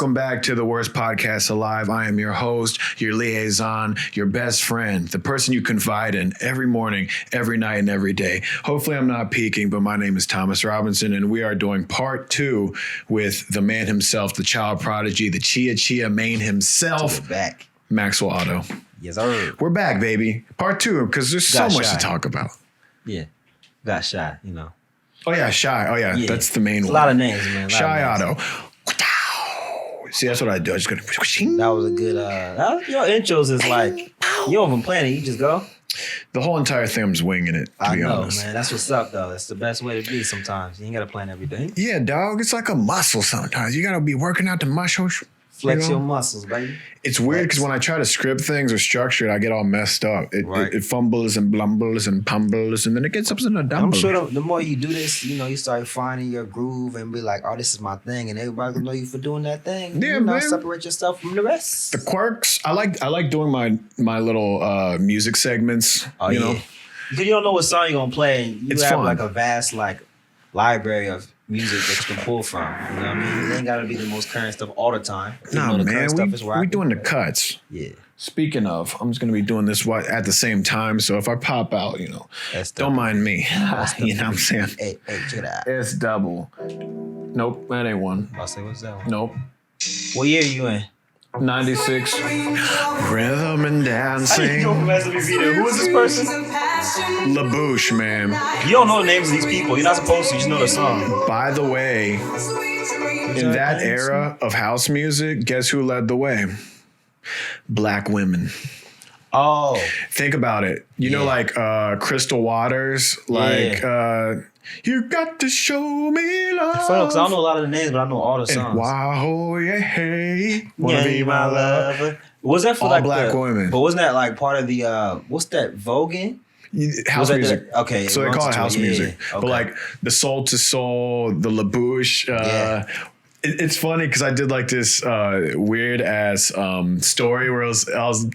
Welcome back to the worst podcast alive. I am your host, your liaison, your best friend, the person you confide in every morning, every night, and every day. Hopefully I'm not peaking, but my name is Thomas Robinson, and we are doing part 2 with the man himself, the child prodigy, the Chia main himself. We're back. Maxwell Addo. Yes, sir. We're back, baby. Part 2, because there's so much to talk about. Yeah. Got shy, you know. Oh, yeah, Shy. Oh, yeah, that's the main one. A lot of names, man. Shy Addo. See, that's what I do. I just go. That was a good. Your intros is like you don't even plan it. You just go. The whole entire thing, I'm just winging it. To be honest, man. That's what's up, though. That's the best way to be. Sometimes you ain't gotta plan everything. Yeah, dog. It's like a muscle. Sometimes you gotta be working out the muscles. Flex your muscles, baby. It's weird because when I try to script things or structure it, I get all messed up. It fumbles and blumbles and pumbles, and then it gets up in a dumble. I'm sure the more you do this, you start finding your groove and be like, oh, this is my thing, and everybody will know you for doing that thing. Yeah, man. Separate yourself from the rest. The quirks. I like doing my little music segments. Oh, you know? Because you don't know what song you're gonna play, and you have fun. like a vast library of music that you can pull from. You know what I mean? It ain't gotta be the most current stuff all the time. Nah, man, we doing the cuts. Yeah. Speaking of, I'm just gonna be doing this at the same time. So if I pop out, don't mind me. You know what I'm saying? Hey, check it out. It's double. Nope, that ain't one. I'll say, what's that one? Nope. What year are you in? 96. Rhythm and dancing. Who is this person? LaBouche, man. You don't know the names of these people. You're not supposed to. You just know the song. By the way, in that era of house music, guess who led the way? Black women. Oh. Think about it. You know, like Crystal Waters, like you got to show me love. It's funny because I don't know a lot of the names, but I know all the songs. And wow, yeah, hey, wanna be my lover. Was that for all like black women? But wasn't that like part of the what's that Voguing? House music. Okay. So they call it house music. Okay. But like the Soul to Soul, the LaBouche. It's funny because I did like this weird ass story where it was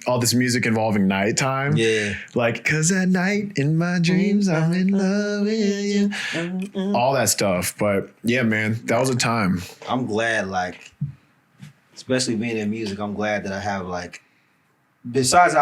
all this music involving nighttime. Yeah. Like, cause at night in my dreams, I'm in love with you. All that stuff. But yeah, man, that was a time. I'm glad, like, especially being in music, I'm glad that I have like, besides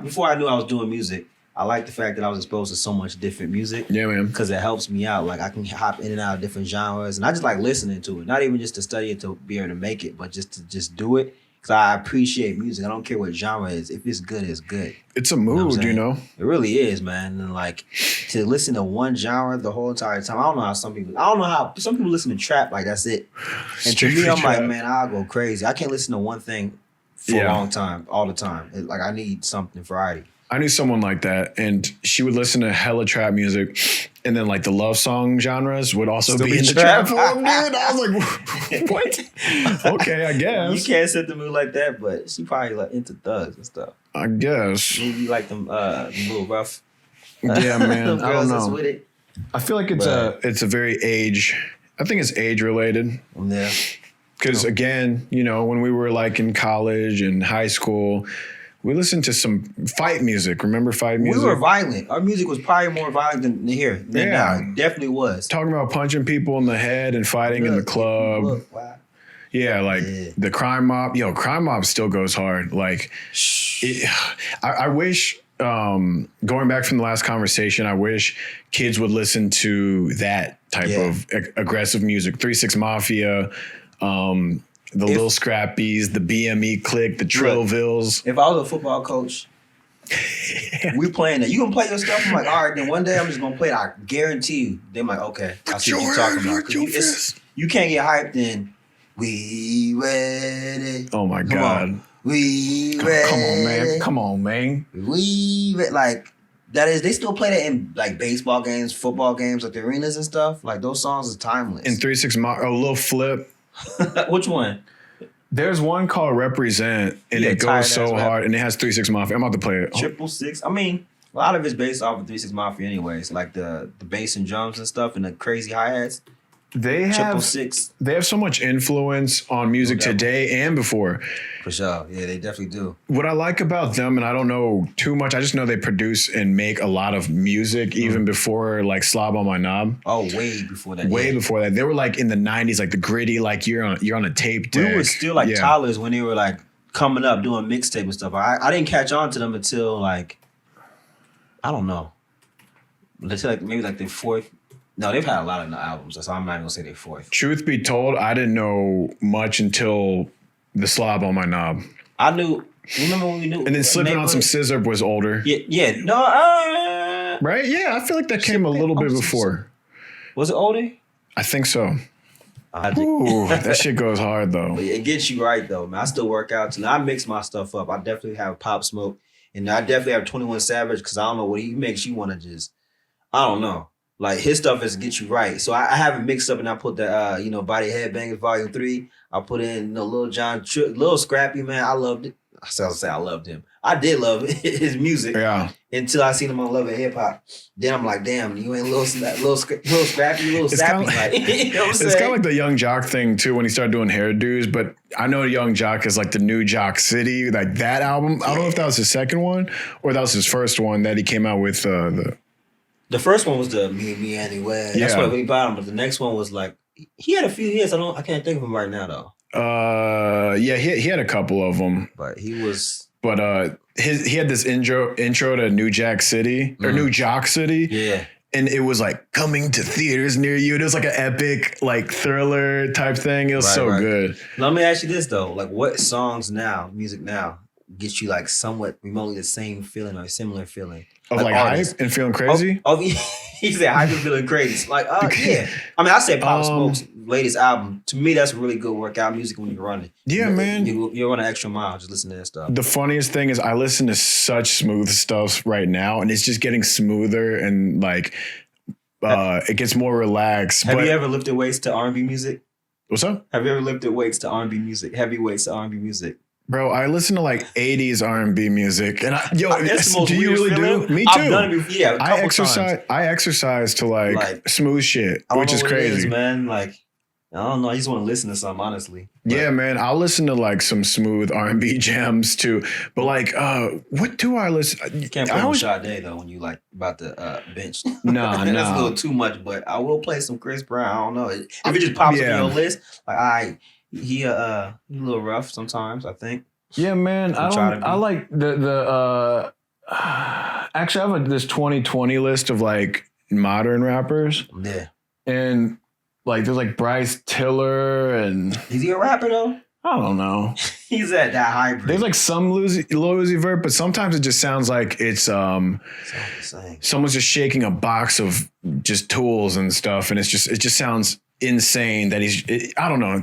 before I knew I was doing music, I like the fact that I was exposed to so much different music. Yeah, man. Because it helps me out. Like, I can hop in and out of different genres. And I just like listening to it. Not even just to study it to be able to make it, but just to do it. Because I appreciate music. I don't care what genre it is. If it's good, it's good. It's a mood, It really is, man. And like, to listen to one genre the whole entire time. I don't know how some people listen to trap like that's it. And to me, I'm like, man, I'll go crazy. I can't listen to one thing for a long time, all the time. Like, I need something variety. I knew someone like that, and she would listen to hella trap music, and then like the love song genres would also be in the trap form, dude. I was like, what? Okay, I guess. You can't set the mood like that, but she probably like into thugs and stuff. I guess. Maybe you like them little rough. Yeah, man. I don't know. With it. I feel like it's a very I think it's age related. Yeah. Because again, when we were like in college and high school, we listened to some fight music. Remember fight music? We were violent. Our music was probably more violent than here. Now. It definitely was. Talking about punching people in the head and fighting in the club. Wow. Yeah, the Crime Mob. Yo, Crime Mob still goes hard. Like, I wish, going back from the last conversation, I wish kids would listen to that type of aggressive music. 3 6 Mafia, the Lil Scrappies, the BME Clique, the Trillvilles. If I was a football coach, we playing that. You gonna play your stuff? I'm like, all right, then one day I'm just gonna play it. I guarantee you. They're like, okay, I see what you're talking about. You can't get hyped in. We ready. Oh my God. We ready. Come on, man. We ready. Like, that is, they still play that in like baseball games, football games, like the arenas and stuff. Like, those songs is timeless. In 3 6 Lil Flip. Which one? There's one called Represent, and it goes so hard, and it has 3 6 Mafia. I'm about to play it. 666. I mean, a lot of it's based off of 3 6 Mafia anyways, like the bass and drums and stuff and the crazy hi-hats. They have 666. They have so much influence on music today and before. For sure. Yeah, they definitely do. What I like about them, and I don't know too much, I just know they produce and make a lot of music even before like Slob on My Knob. Oh, way before that. Way before that. They were like in the 90s, like the gritty, like you're on a tape deck. We were still like toddlers when they were like coming up doing mixtape and stuff. I didn't catch on to them until like, I don't know. Let's say like maybe like their fourth. No, they've had a lot of albums, so I'm not even gonna say their fourth. Truth be told, I didn't know much until the Slob on My Knob. I knew. Remember when we knew? And then Slipping on Some Scissor was older. Yeah. No. Right? Yeah, I feel like that came a little bit before. Was it older? I think so. Ooh, that shit goes hard though. It gets you right though, man. I still work out too. I mix my stuff up. I definitely have Pop Smoke, and I definitely have 21 Savage because I don't know what he makes you want to just. I don't know. Like his stuff is to get you right. So I have it mixed up and I put the Body Headbangers Volume 3. I put in Lil Jon, Lil Scrappy, man. I loved it. I say I loved him. I did love his music. Yeah. Until I seen him on Love and Hip Hop. Then I'm like, damn, you ain't Lil Scrappy, Lil Sappy. Like, you know what I'm saying? It's kind of like the Young Jock thing too when he started doing hairdos. But I know Young Jock is like the new Jock City, like that album. I don't know if that was his second one or that was his first one that he came out with The first one was the Me Anyway. That's what we bought him. But the next one was like he had a few hits. I can't think of him right now though. Yeah, he had a couple of them. But he was. But he had this intro to New Jack City or New Jock City. Yeah. And it was like coming to theaters near you. It was like an epic like thriller type thing. It was good. Now, let me ask you this though: like, what songs now, music now, get you like somewhat remotely the same feeling or a similar feeling? Of like hype and feeling crazy? He said hype and feeling crazy. Like, yeah. I mean, I said Pop Smoke's latest album. To me, that's really good workout music when you're running. Yeah, man. You're running an extra mile just listening to that stuff. The funniest thing is I listen to such smooth stuff right now, and it's just getting smoother and like it gets more relaxed. Have you ever lifted weights to R&B music? What's up? Have you ever lifted weights to R&B music? Heavy weights to R&B music? Bro, I listen to like 80s R&B music, and do you really feeling. do? Me too. I've done it before. Yeah, I exercise to like smooth shit, which is crazy, man. Like, I don't know. I just want to listen to something, honestly. Yeah, man. I'll listen to like some smooth R&B jams too. But like, what do I listen? You can't play on Sade though when you like about to bench. No, that's a little too much. But I will play some Chris Brown. I don't know if it just pops up in your list. Like He a little rough sometimes, I think. Yeah, man. I like the actually I have this 2020 list of like modern rappers. Yeah. And like there's like Bryce Tiller and is he a rapper though? I don't know. He's at that hybrid. There's like some Lil Uzi Vert, but sometimes it just sounds like it's someone's just shaking a box of just tools and stuff, and it just sounds insane that I don't know.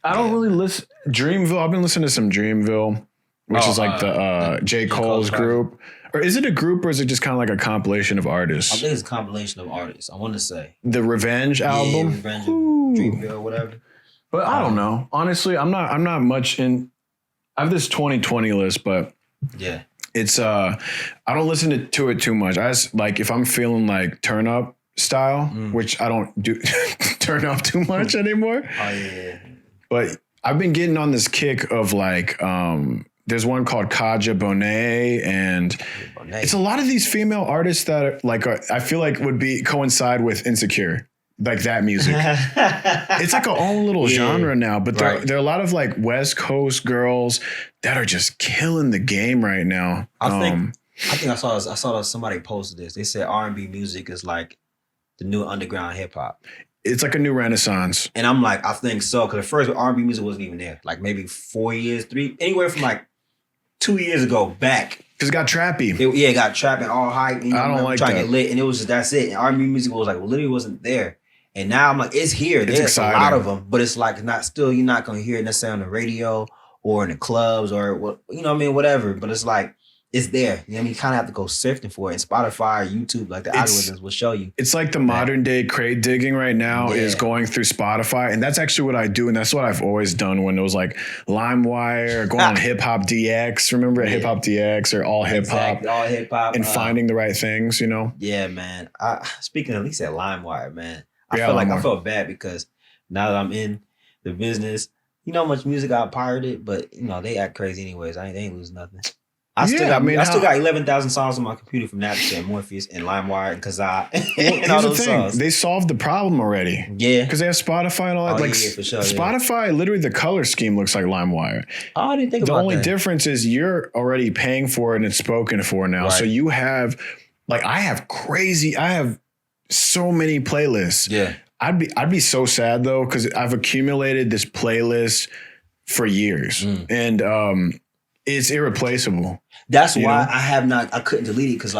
I don't really listen. Dreamville. I've been listening to some Dreamville, which is like the J. Cole's group. Or is it a group or is it just kind of like a compilation of artists? I think it's a compilation of artists. I want to say the Revenge album. Yeah, Revenge, Dreamville, whatever. But I don't know. Honestly, I'm not much in. I have this 2020 list, but yeah, it's I don't listen to it too much. I just like if I'm feeling like turn up style, which I don't do turn up too much anymore. Oh yeah. But I've been getting on this kick of like, there's one called Kaja Bonet, and it's a lot of these female artists that are like, I feel like would coincide with Insecure, like that music. It's like a own little genre now, but there are a lot of like West Coast girls that are just killing the game right now. I think I saw somebody posted this. They said R&B music is like the new underground hip hop. It's like a new renaissance. And I'm like, I think so. Because at first, R&B music wasn't even there. Like maybe 4 years, anywhere from like 2 years ago back. Because it got trappy. It got trapping all hype. And I don't like trying that. to get lit. And it was just, that's it. And R&B music was like, literally wasn't there. And now I'm like, it's here. There's exciting. A lot of them. But it's like, you're not going to hear it necessarily on the radio or in the clubs or what, you know what I mean? Whatever. But it's like, it's there. You know what I mean? You kind of have to go sifting for it. And Spotify, YouTube, like the algorithms will show you. It's like the modern day crate digging right now is going through Spotify. And that's actually what I do. And that's what I've always done when it was like LimeWire, going on Hip Hop DX. Remember Hip Hop DX or All Hip Hop? Exactly. All Hip Hop. And finding the right things, you know? Yeah, man. Speaking of, at least at LimeWire, man. I felt bad because now that I'm in the business, you know how much music I pirated, but you know they act crazy anyways. They ain't lose nothing. I still got 11,000 songs on my computer from Napster and Morpheus and LimeWire and Kazaa and all those songs. They solved the problem already. Yeah, because they have Spotify and all that. For sure. Spotify, literally, the color scheme looks like LimeWire. Oh, I didn't think about that. The only difference is you're already paying for it and it's spoken for now. Right. So you have, I have so many playlists. Yeah, I'd be so sad though because I've accumulated this playlist for years and it's irreplaceable. That's why I couldn't delete it because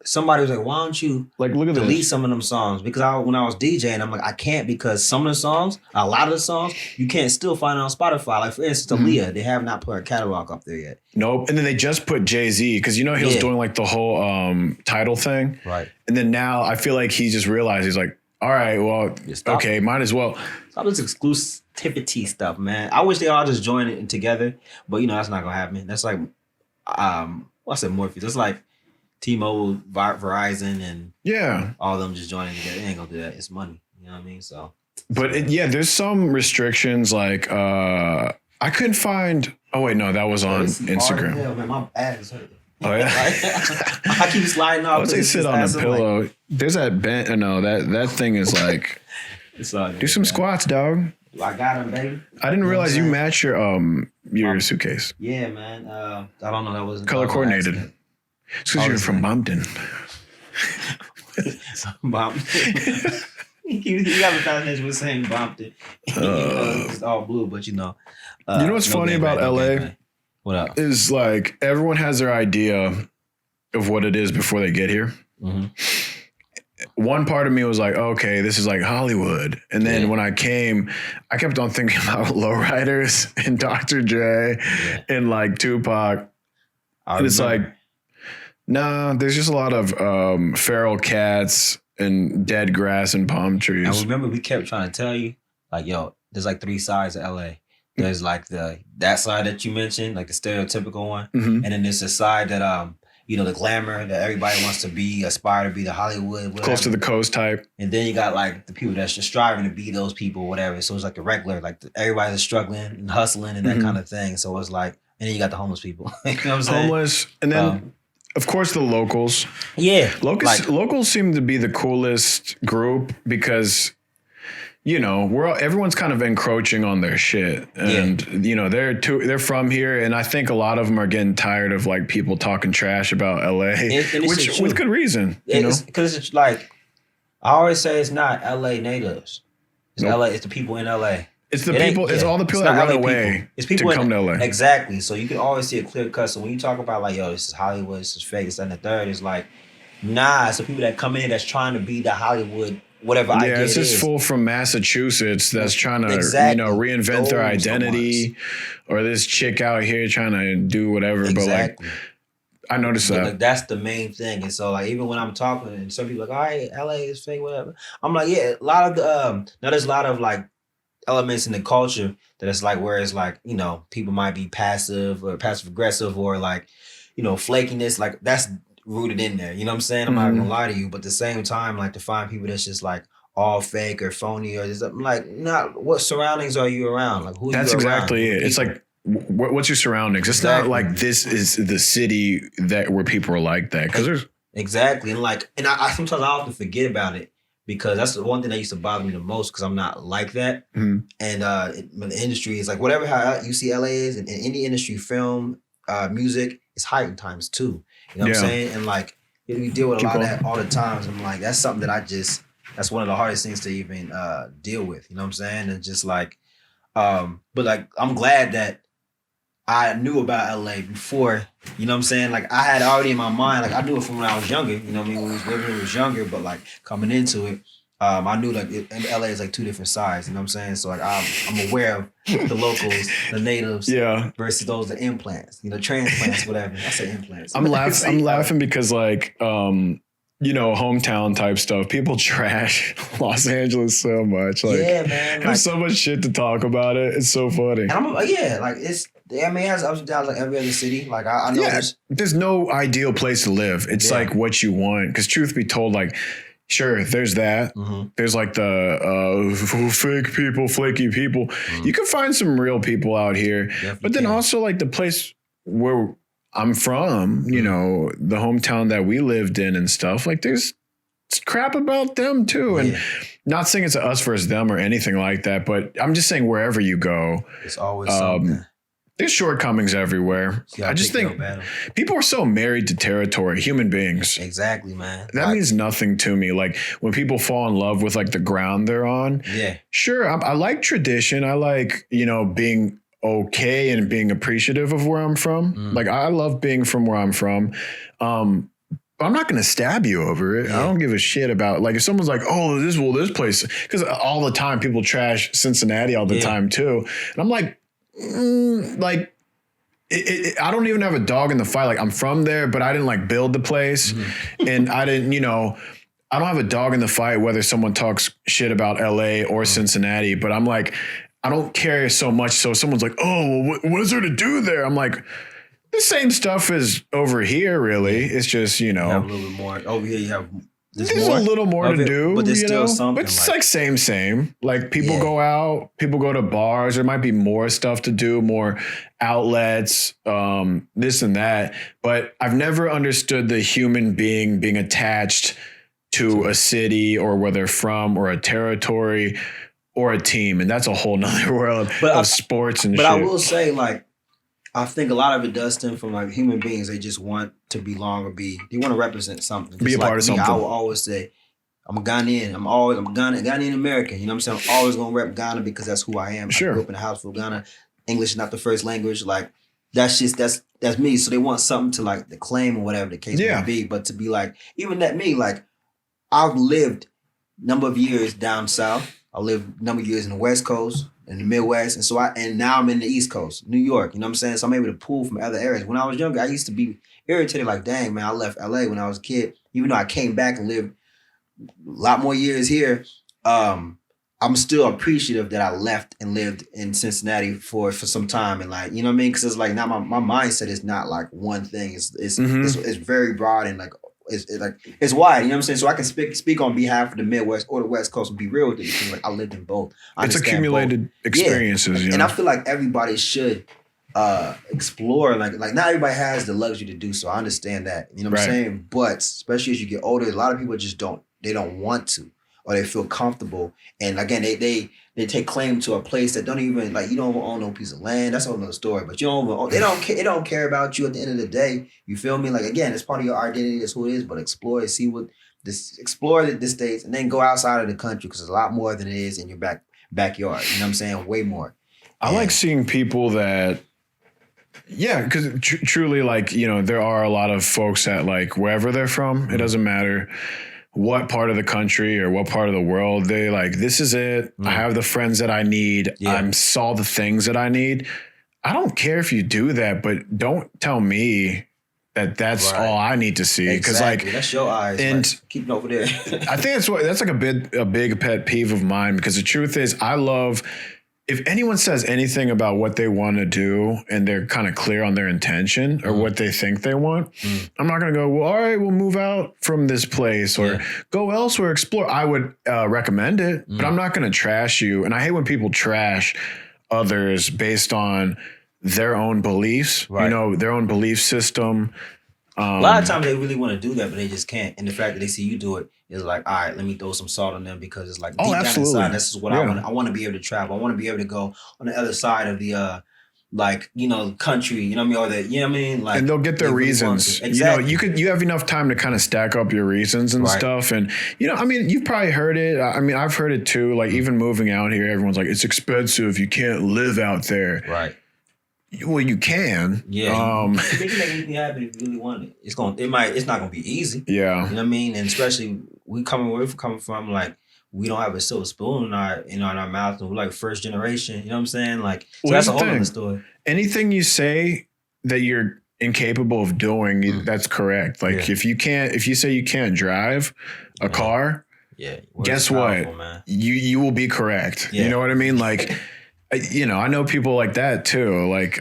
somebody was like, why don't you delete some of them songs? Because when I was DJing, I'm like, I can't because some of the songs, a lot of the songs, you can't still find on Spotify. Like for instance, Aaliyah, they have not put her catalog up there yet. Nope. And then they just put Jay-Z because he was doing the whole title thing. Right. And then now I feel like he just realized he's like, all right, well, okay, might as well. Stop this exclusivity stuff, man. I wish they all just joined it together, but that's not gonna happen. That's like what's it, Morpheus? That's like T-Mobile, Verizon, and all of them just joining together. They ain't gonna do that. It's money. You know what I mean? So, but there's some restrictions. I couldn't find. Oh wait, no, that was on Instagram. Hell, man, my ass hurt. Oh yeah, I keep sliding off. Let's say sit on a pillow. There's that bent. No, that thing is like. Do some squats, dog. I got him, baby. I didn't realize you match your suitcase. Yeah, man. I don't know. That was color coordinated. It's because you're from Bompton. Bompton. You got a fascination with saying Bompton. It's all blue, but you know what's funny about LA? What up? Is everyone has their idea of what it is before they get here. Mm-hmm. One part of me was like, okay, this is like Hollywood. And then when I came, I kept on thinking about Lowriders and Dr. Dre and Tupac. And it's nah, there's just a lot of feral cats and dead grass and palm trees. I remember we kept trying to tell you, there's 3 sides of LA. There's that side that you mentioned, the stereotypical one. Mm-hmm. And then there's the side that the glamour that everybody wants to aspire to be, the Hollywood, whatever. Close to the coast type. And then you got the people that's just striving to be those people, whatever. So it's the regular, everybody's struggling and hustling and that kind of thing. So it's and then you got the homeless people. You know what I'm saying? Homeless. And then, of course, the locals. Yeah. Locals seem to be the coolest group because, everyone's kind of encroaching on their shit. And, they're from here. And I think a lot of them are getting tired of people talking trash about LA, which with good reason. Because it's I always say it's not LA natives. It's LA. It's the people in LA. It's the people. It's all the people that run away to come to LA. Exactly. So you can always see a clear cut. So when you talk about this is Hollywood, this is fake, this and the third, it's nah. It's the people that come in that's trying to be the Hollywood. Whatever idea it's this fool from Massachusetts that's trying to reinvent their identity, or this chick out here trying to do whatever. Exactly. But I noticed that that's the main thing. And so even when I'm talking and some people all right, LA is fake, whatever. I'm a lot of the now there's a lot of elements in the culture that it's where it's people might be passive or passive aggressive or flakiness, that's rooted in there. You know what I'm saying? I'm not gonna lie to you, but at the same time, to find people that's just all fake or phony or just not what surroundings are you around? Who that's you exactly it. It's what's your surroundings? It's not this is the city where people are like that because there's exactly and I sometimes I often forget about it because that's the one thing that used to bother me the most because I'm not like that. Mm-hmm. And the industry is whatever how you see LA is in any industry, film, music, it's heightened times 2. You know what I'm saying? And we deal with a lot of that all the time. So I'm that's something that that's one of the hardest things to even deal with. You know what I'm saying? And just but I'm glad that I knew about LA before, you know what I'm saying? I had already in my mind, I knew it from when I was younger, you know what I mean? When we was younger, but coming into it, I knew LA is 2 different sides, you know what I'm saying? So I'm aware of the locals, the natives, versus those the implants, transplants, whatever. I say implants. I'm laughing because hometown type stuff. People trash Los Angeles so much. Yeah, man. There's so much shit to talk about it. It's so funny. And I'm it has ups and downs like every other city. I know there's no ideal place to live. It's what you want. Because truth be told, Sure, there's that. There's like the fake people, flaky people. You can find some real people out here. Definitely but then also like the place where I'm from, you know, the hometown that we lived in and stuff, like there's crap about them too. And not saying it's us versus them or anything like that, but I'm just saying wherever you go, it's always something. There's shortcomings everywhere. I just think people are so married to territory, human beings. Exactly, man. That means nothing to me. Like when people fall in love with like the ground they're on. Yeah. Sure. I like tradition. I like, you know, being okay and being appreciative of where I'm from. Like I love being from where I'm from. I'm not going to stab you over it. I don't give a shit about like if someone's like, oh, this place, because all the time people trash Cincinnati all the time too. And I'm like, I don't even have a dog in the fight. Like I'm from there, but I didn't like build the place and I didn't, you know, I don't have a dog in the fight, whether someone talks shit about LA or Cincinnati, but I'm like, I don't care so much. So someone's like, oh, what is there to do there? I'm like, the same stuff is over here, really. It's just, you know. You have a little bit more. Over here, you have there's a little more to do. But there's still something. But it's like same. Like people go out, people go to bars. There might be more stuff to do, more outlets, this and that. But I've never understood the human being attached to a city or where they're from or a territory or a team. And that's a whole nother world of sports and shit. But I will say, like, I think a lot of it does stem from like human beings. They just want to belong or they want to represent something. Be a part of something. I will always say, I'm a Ghanaian. I'm a Ghanaian American. You know what I'm saying? I'm always going to rep Ghana because that's who I am. Sure. I grew up in a house full of Ghana. English is not the first language. Like that's me. So they want something to like the claim or whatever the case may be. But to be like, even that me, like I've lived a number of years down south. I lived a number of years in the West Coast. In the Midwest, and now I'm in the East Coast, New York. You know what I'm saying? So I'm able to pull from other areas. When I was younger, I used to be irritated, like, dang, man, I left LA when I was a kid. Even though I came back and lived a lot more years here, I'm still appreciative that I left and lived in Cincinnati for some time. And like, you know what I mean? Because it's like now my mindset is not like one thing. It's very broad and like it's wide, you know what I'm saying? So I can speak on behalf of the Midwest or the West Coast and be real with you. Because like I lived in both. It's accumulated experiences, and I feel like everybody should explore. Like not everybody has the luxury to do so. I understand that, you know what I'm saying? But especially as you get older, a lot of people just don't want to, or they feel comfortable. And again, they take claim to a place that don't even like you don't own no piece of land. That's a whole nother story. But they don't care about you at the end of the day. You feel me? Like again, it's part of your identity. That's who it is. But explore the states, and then go outside of the country because there's a lot more than it is in your backyard. You know what I'm saying? Way more. I like seeing people that. Yeah, because truly, like, you know, there are a lot of folks that like wherever they're from, it doesn't matter what part of the country or what part of the world, they like, this is it. I have the friends that I need. I saw the things that I need. I don't care if you do that, but don't tell me that that's all I need to see. Because like that's your eyes. And like, keep it over there. I think that's like a big pet peeve of mine, because the truth is I love if anyone says anything about what they want to do and they're kind of clear on their intention or what they think they want, I'm not going to go, well, all right, we'll move out from this place or go elsewhere, explore. I would recommend it, but I'm not going to trash you. And I hate when people trash others based on their own beliefs, you know, their own belief system. A lot of times they really want to do that, but they just can't. And the fact that they see you do it is like, all right, let me throw some salt on them, because it's like deep down inside, this is what I want. I want to be able to travel. I want to be able to go on the other side of the like, you know, country, you know what I mean, or the, you know what I mean, like, and they'll get their reasons. Exactly. You know, you have enough time to kind of stack up your reasons and stuff. And you know, I mean, you've probably heard it. I mean, I've heard it too. Like even moving out here, everyone's like, it's expensive. You can't live out there. Right. Well, you can. Yeah. You can make anything happen if you really want it. It's not gonna be easy. Yeah. You know what I mean? And especially where we're coming from, like, we don't have a silver spoon in our mouth, and we're like first generation. You know what I'm saying? Like, so that's a whole other story. Anything you say that you're incapable of doing, that's correct. Like if you say you can't drive a car, guess what? Man. You will be correct. Yeah. You know what I mean? Like, you know, I know people like that too. Like,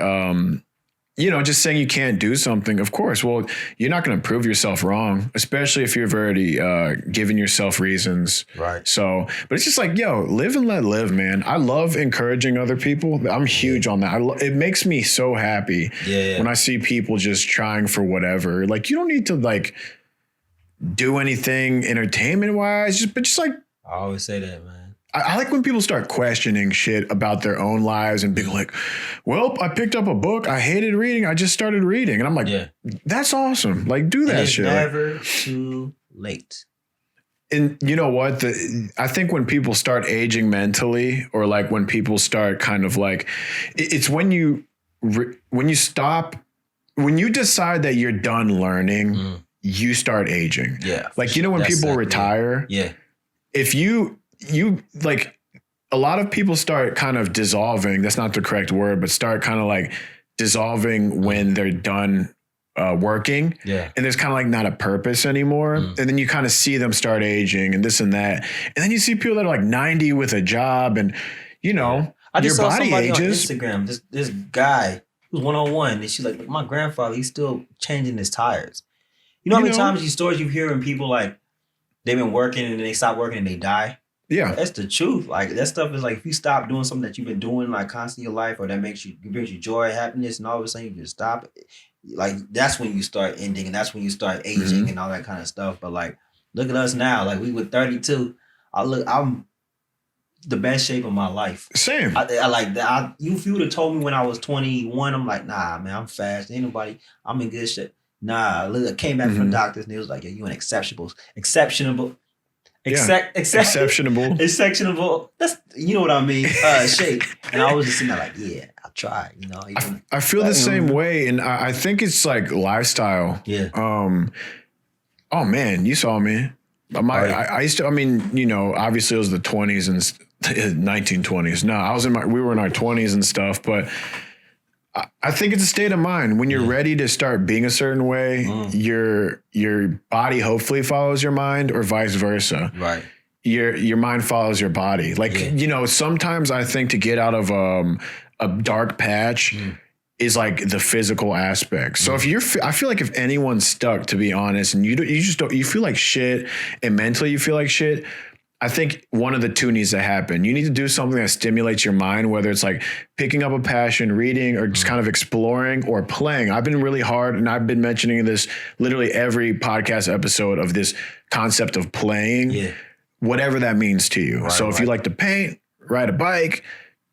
just saying you can't do something, of course. Well, you're not going to prove yourself wrong, especially if you've already given yourself reasons. Right. So, but it's just like, live and let live, man. I love encouraging other people. I'm huge on that. It makes me so happy when I see people just trying for whatever. Like, you don't need to like do anything entertainment wise, but just like, I always say that, man. I like when people start questioning shit about their own lives and being like, well, I picked up a book. I hated reading. I just started reading. And I'm like, that's awesome. Like, do that shit. It's never too late. And you know what? I think when people start aging mentally, or like when people start kind of like, it's when you decide that you're done learning, you start aging. Yeah. Like, when people retire, if you like, a lot of people start kind of dissolving. That's not the correct word, but start kind of like dissolving when they're done working. Yeah. And there's kind of like not a purpose anymore. And then you kind of see them start aging and this and that. And then you see people that are like 90 with a job and, I just your saw body somebody ages. on Instagram, this guy who's one-on-one, and she's like, my grandfather, he's still changing his tires. You know how many times these stories you hear when people like, they've been working and then they stop working and they die? Yeah. That's the truth. Like, that stuff is like, if you stop doing something that you've been doing like constantly in your life, or that brings you joy, happiness, and all of a sudden you just stop, like, that's when you start ending, and that's when you start aging and all that kind of stuff. But like, look at us now. Like, we were 32. I'm the best shape of my life. Same. I like that. If you would have told me when I was 21, I'm like, nah, man, I'm fast. Ain't nobody, I'm in good shape. Nah, look, I came back from the doctors and they was like, you an exceptionable. Exceptionable. That's, you know what I mean? Shape. And I was just sitting there like, I tried. I feel the same way, and I think it's like lifestyle. Yeah. Oh man, you saw me. I used to. I mean, obviously it was the 20s and 1920s. No, we were in our 20s and stuff, but I think it's a state of mind. When you're ready to start being a certain way, your body hopefully follows your mind, or vice versa. Right. Your mind follows your body. Like, sometimes I think to get out of a dark patch is like the physical aspect. So I feel like if anyone's stuck, to be honest, and you feel like shit, and mentally you feel like shit, I think one of the two needs to happen. You need to do something that stimulates your mind, whether it's like picking up a passion, reading, or just kind of exploring, or playing. I've been really hard, and I've been mentioning this literally every podcast episode, of this concept of playing, whatever that means to you. So if you like to paint, ride a bike,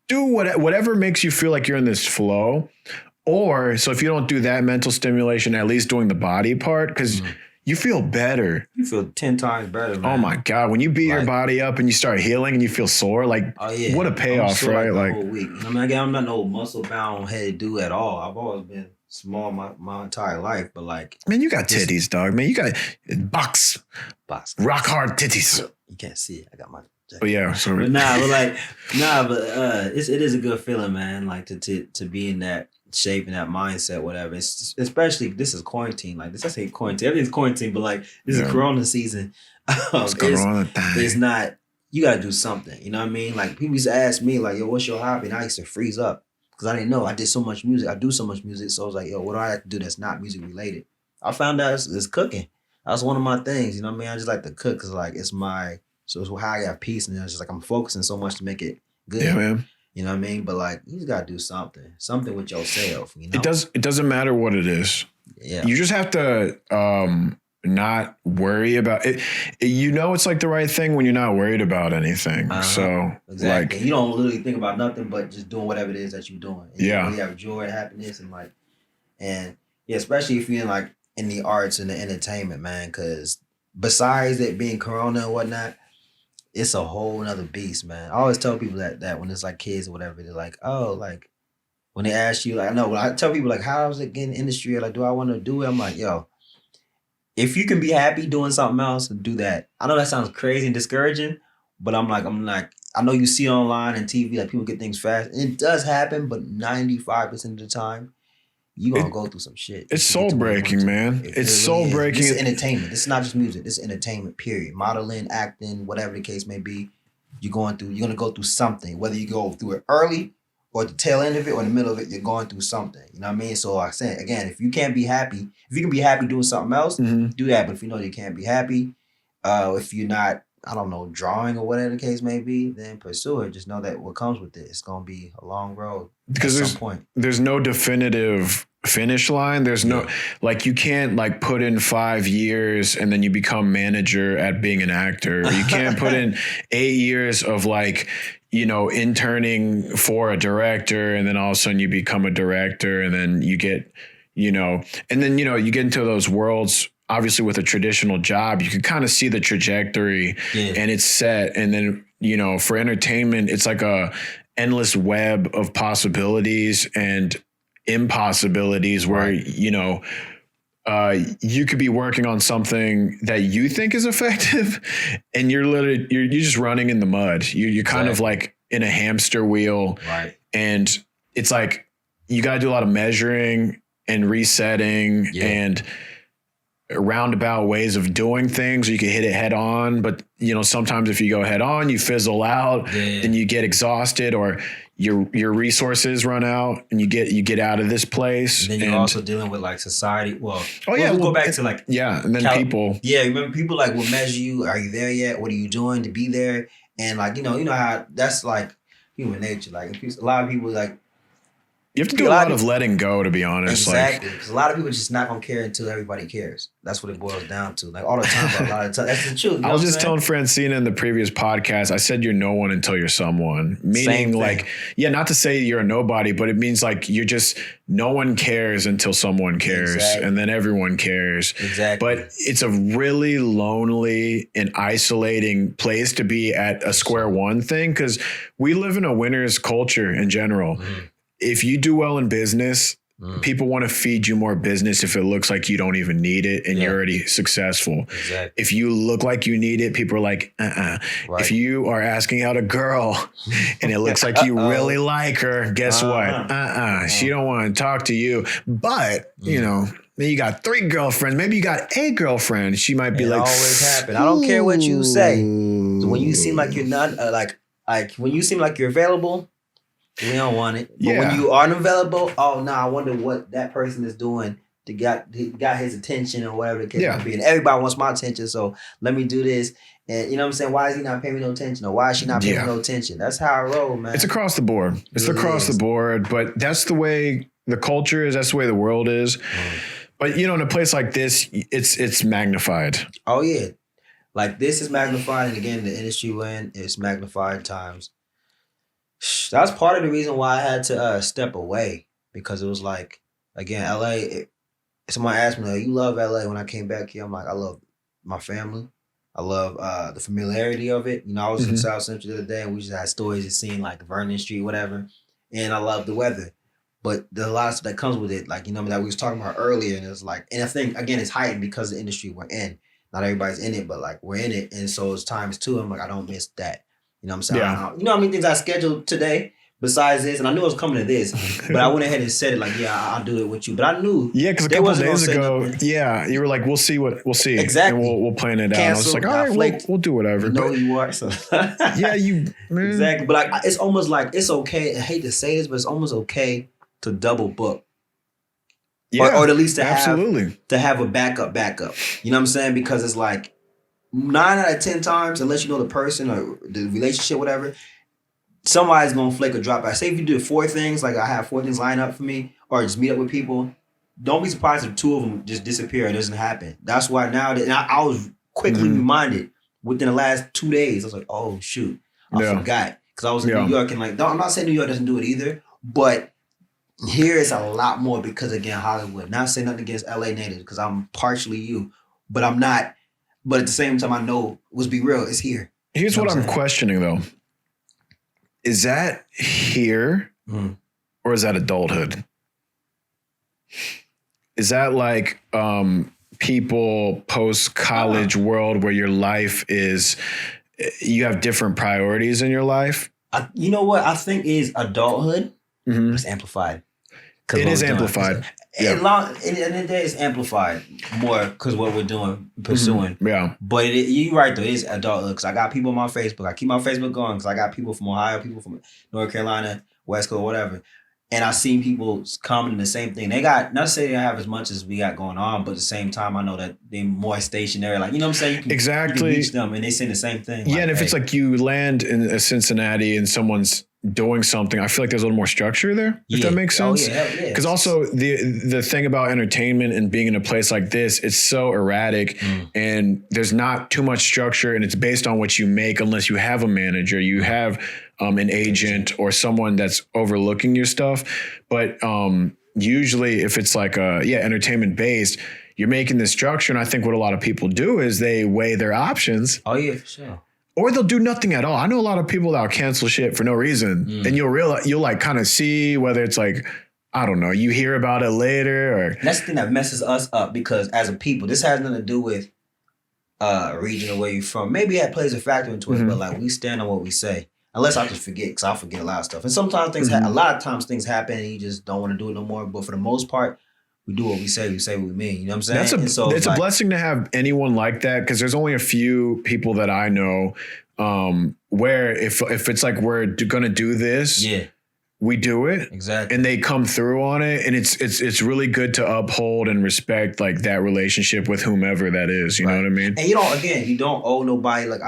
do whatever makes you feel like you're in this flow. Or, so if you don't do that mental stimulation, at least doing the body part, because you feel better. You feel 10 times better, man. Oh my God. When you beat your body up and you start healing and you feel sore, like, what a payoff, right? Like, the whole week. I'm not no muscle bound headed dude at all. I've always been small my entire life, but like, man, you got titties, dog. Man, you got box rock hard titties. You can't see it. I got my. But yeah, sorry. But it is a good feeling, man. Like to be in that shape and that mindset, whatever. It's especially, this is quarantine. Like this, I say quarantine. Everything's quarantine, but like this is Corona season. It's Corona time. It's not. You got to do something. You know what I mean? Like people used to ask me, like, "Yo, what's your hobby?" And I used to freeze up because I didn't know. I did so much music. I do so much music, so I was like, "Yo, what do I have to do that's not music related?" I found out it's cooking. That's one of my things. You know what I mean? I just like to cook because like it's how I got peace, and it's just like I'm focusing so much to make it good. Yeah, man. You know what I mean? But like, you just gotta do something with yourself. You know, it doesn't matter what it is. Yeah, you just have to not worry about it. It's like the right thing when you're not worried about anything. So exactly, you don't literally think about nothing but just doing whatever it is that you're doing. And you have joy, happiness, and especially if you're like in the arts and the entertainment, man. Because besides it being Corona and whatnot, it's a whole nother beast, man. I always tell people that when it's like kids or whatever, they're like, oh, like when they ask you, like, I know when I tell people like, how's it getting industry? Or like, do I want to do it? I'm like, yo, if you can be happy doing something else, do that. I know that sounds crazy and discouraging, but I'm like, I know you see online and TV, like people get things fast. And it does happen, but 95% of the time, you're going to go through some shit. It's soul breaking, man. It's soul breaking. It's entertainment. This is not just music. This is entertainment, period. Modeling, acting, whatever the case may be. You're going to go through something, whether you go through it early or at the tail end of it or in the middle of it, you're going through something. You know what I mean? So I said, again, if you can be happy doing something else, do that. But if you know you can't be happy, if you're not, I don't know, drawing or whatever the case may be, then pursue it. Just know that what comes with it, it's going to be a long road because at some point. There's no definitive finish line. There's no, like, you can't like put in 5 years and then you become manager at being an actor. You can't put in 8 years of like, you know, interning for a director and then all of a sudden you become a director and then you get, you know, and then, you know, you get into those worlds. Obviously with a traditional job, you can kind of see the trajectory and it's set. And then, you know, for entertainment, it's like a endless web of possibilities and impossibilities where, you know, you could be working on something that you think is effective and you're literally, you're just running in the mud. You're kind of like in a hamster wheel. Right. And it's like, you got to do a lot of measuring and resetting and roundabout ways of doing things. You can hit it head on, but you know, sometimes if you go head on, you fizzle out and you get exhausted or your resources run out and you get out of this place. And then you're also dealing with like society. Well, we'll go back to like, and then people. Yeah. Remember people like will measure you. Are you there yet? What are you doing to be there? And like, you know how that's like human nature. Like a lot of people like, you have to do a lot of letting go, to be honest. Exactly. Because a lot of people just not going to care until everybody cares. That's what it boils down to. Like all the time, but a lot of time. That's the truth. You know I was just telling Francina in the previous podcast, I said you're no one until you're someone. Meaning like, not to say you're a nobody, but it means like you're just, no one cares until someone cares. And then everyone cares. Exactly. But it's a really lonely and isolating place to be at a square one thing because we live in a winner's culture in general. If you do well in business, people want to feed you more business if it looks like you don't even need it and you're already successful. Exactly. If you look like you need it, people are like, Right. If you are asking out a girl and it looks like you really like her, guess what? She don't want to talk to you. But, you know, then you got 3 girlfriends. Maybe you got a girlfriend. She might be like, always happen. I don't care what you say. So when you seem like you're not like when you seem like you're available, we don't want it. But when you aren't available, I wonder what that person is doing to got his attention or whatever the case may be. And everybody wants my attention, so let me do this. And you know what I'm saying? Why is he not paying me no attention? Or why is she not paying me no attention? That's how I roll, man. It's across the board. It's across the board, but that's the way the culture is. That's the way the world is. But you know, in a place like this, it's magnified. Oh yeah. Like this is magnified, and again, the industry we're in is magnified times. That's part of the reason why I had to step away, because it was like, again, LA, somebody asked me, like, you love LA? When I came back here, I'm like, I love my family. I love the familiarity of it. You know, I was in South Central the other day and we just had stories of seeing like Vernon Street, whatever. And I love the weather. But there's a lot of stuff that comes with it. Like, you know, that we was talking about earlier. And it's like, and I think, again, it's heightened because of the industry we're in. Not everybody's in it, but like we're in it. And so it's times 2. I'm like, I don't miss that. You know what I'm saying? Yeah. You know how many things I scheduled today besides this? And I knew I was coming to this, but I went ahead and said it like, I'll do it with you. But I knew. Yeah, because a couple of days ago, you were like, we'll see. Exactly. And we'll plan it out. And I was just like, all right, we'll do whatever. You know who you are. So. Man. Exactly. But like, it's almost like, it's okay. I hate to say this, but it's almost okay to double book. Yeah, or at least to have a backup. You know what I'm saying? Because it's like 9 out of 10 times, unless you know the person or the relationship, whatever, somebody's gonna flake or drop out. Say if you do 4 things, like I have 4 things lined up for me, or just meet up with people, don't be surprised if 2 of them just disappear. It doesn't happen. That's why now that I was quickly reminded within the last 2 days. I was like, oh shoot, I forgot, because I was in New York and like, I'm not saying New York doesn't do it either, but here is a lot more because, again, Hollywood. Not saying nothing against LA natives, because I'm partially you, but I'm not. But at the same time, I know, let's be real, it's here. Here's what I'm questioning, though. Is that here or is that adulthood? Is that like people post-college world where your life is, you have different priorities in your life? You know what I think is adulthood? It's amplified. It is amplified. And at the end of the day, it's amplified more because what we're doing, pursuing. Yeah. But you're right, though. It is adulthood, because I got people on my Facebook. I keep my Facebook going because I got people from Ohio, people from North Carolina, West Coast, whatever. And I seen people commenting the same thing. They got, not to say they have as much as we got going on, but at the same time, I know that they're more stationary. Like, you know what I'm saying? You can reach them and they say the same thing. Yeah, like, and if it's like you land in a Cincinnati and someone's doing something, I feel like there's a little more structure there, if that makes sense. Because also the thing about entertainment and being in a place like this, it's so erratic and there's not too much structure and it's based on what you make unless you have a manager, you have an agent or someone that's overlooking your stuff. But usually if it's like entertainment based, you're making this structure. And I think what a lot of people do is they weigh their options. Oh yeah, for sure. Or they'll do nothing at all. I know a lot of people that'll cancel shit for no reason. And you'll like kind of see whether it's like, I don't know, you hear about it later or. And that's the thing that messes us up because as a people, this has nothing to do with region or where you're from. Maybe that plays a factor into it, but like we stand on what we say. Unless I just forget, because I forget a lot of stuff. And sometimes things, a lot of times things happen and you just don't want to do it no more. But for the most part, we do what we say what we mean. You know what I'm saying? It's a blessing to have anyone like that because there's only a few people that I know where if it's like we're going to do this, we do it. Exactly. And they come through on it. And it's really good to uphold and respect like that relationship with whomever that is. You know what I mean? And you don't owe nobody. Like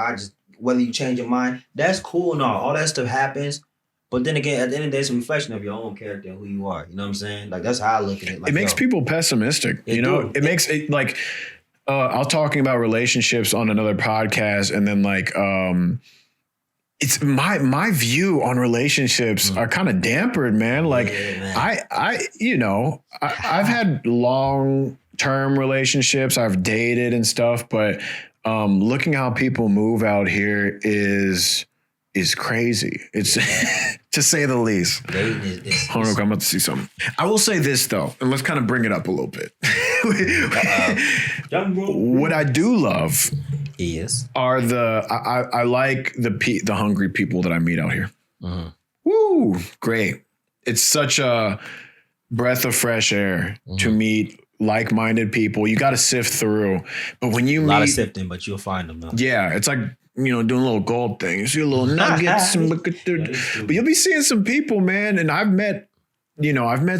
whether you change your mind, that's cool and all that stuff happens. But then again, at the end of the day, it's a reflection of your own character and who you are. You know what I'm saying? Like, that's how I look at it. Like, it makes people pessimistic. It makes it like, I was talking about relationships on another podcast and then like, it's my view on relationships are kind of dampered, man. Like I've had long-term relationships. I've dated and stuff, but looking how people move out here is crazy. It's to say the least. Hold on, I'm about to see something. I will say this though, and let's kind of bring it up a little bit. What I do love are I like the hungry people that I meet out here. Woo, great. It's such a breath of fresh air to meet like-minded people. You got to sift through, but when you meet a lot of sifting, but you'll find them though. Yeah, it's like doing little gold things. You see a little nuggets and look at but you'll be seeing some people, man. And I've met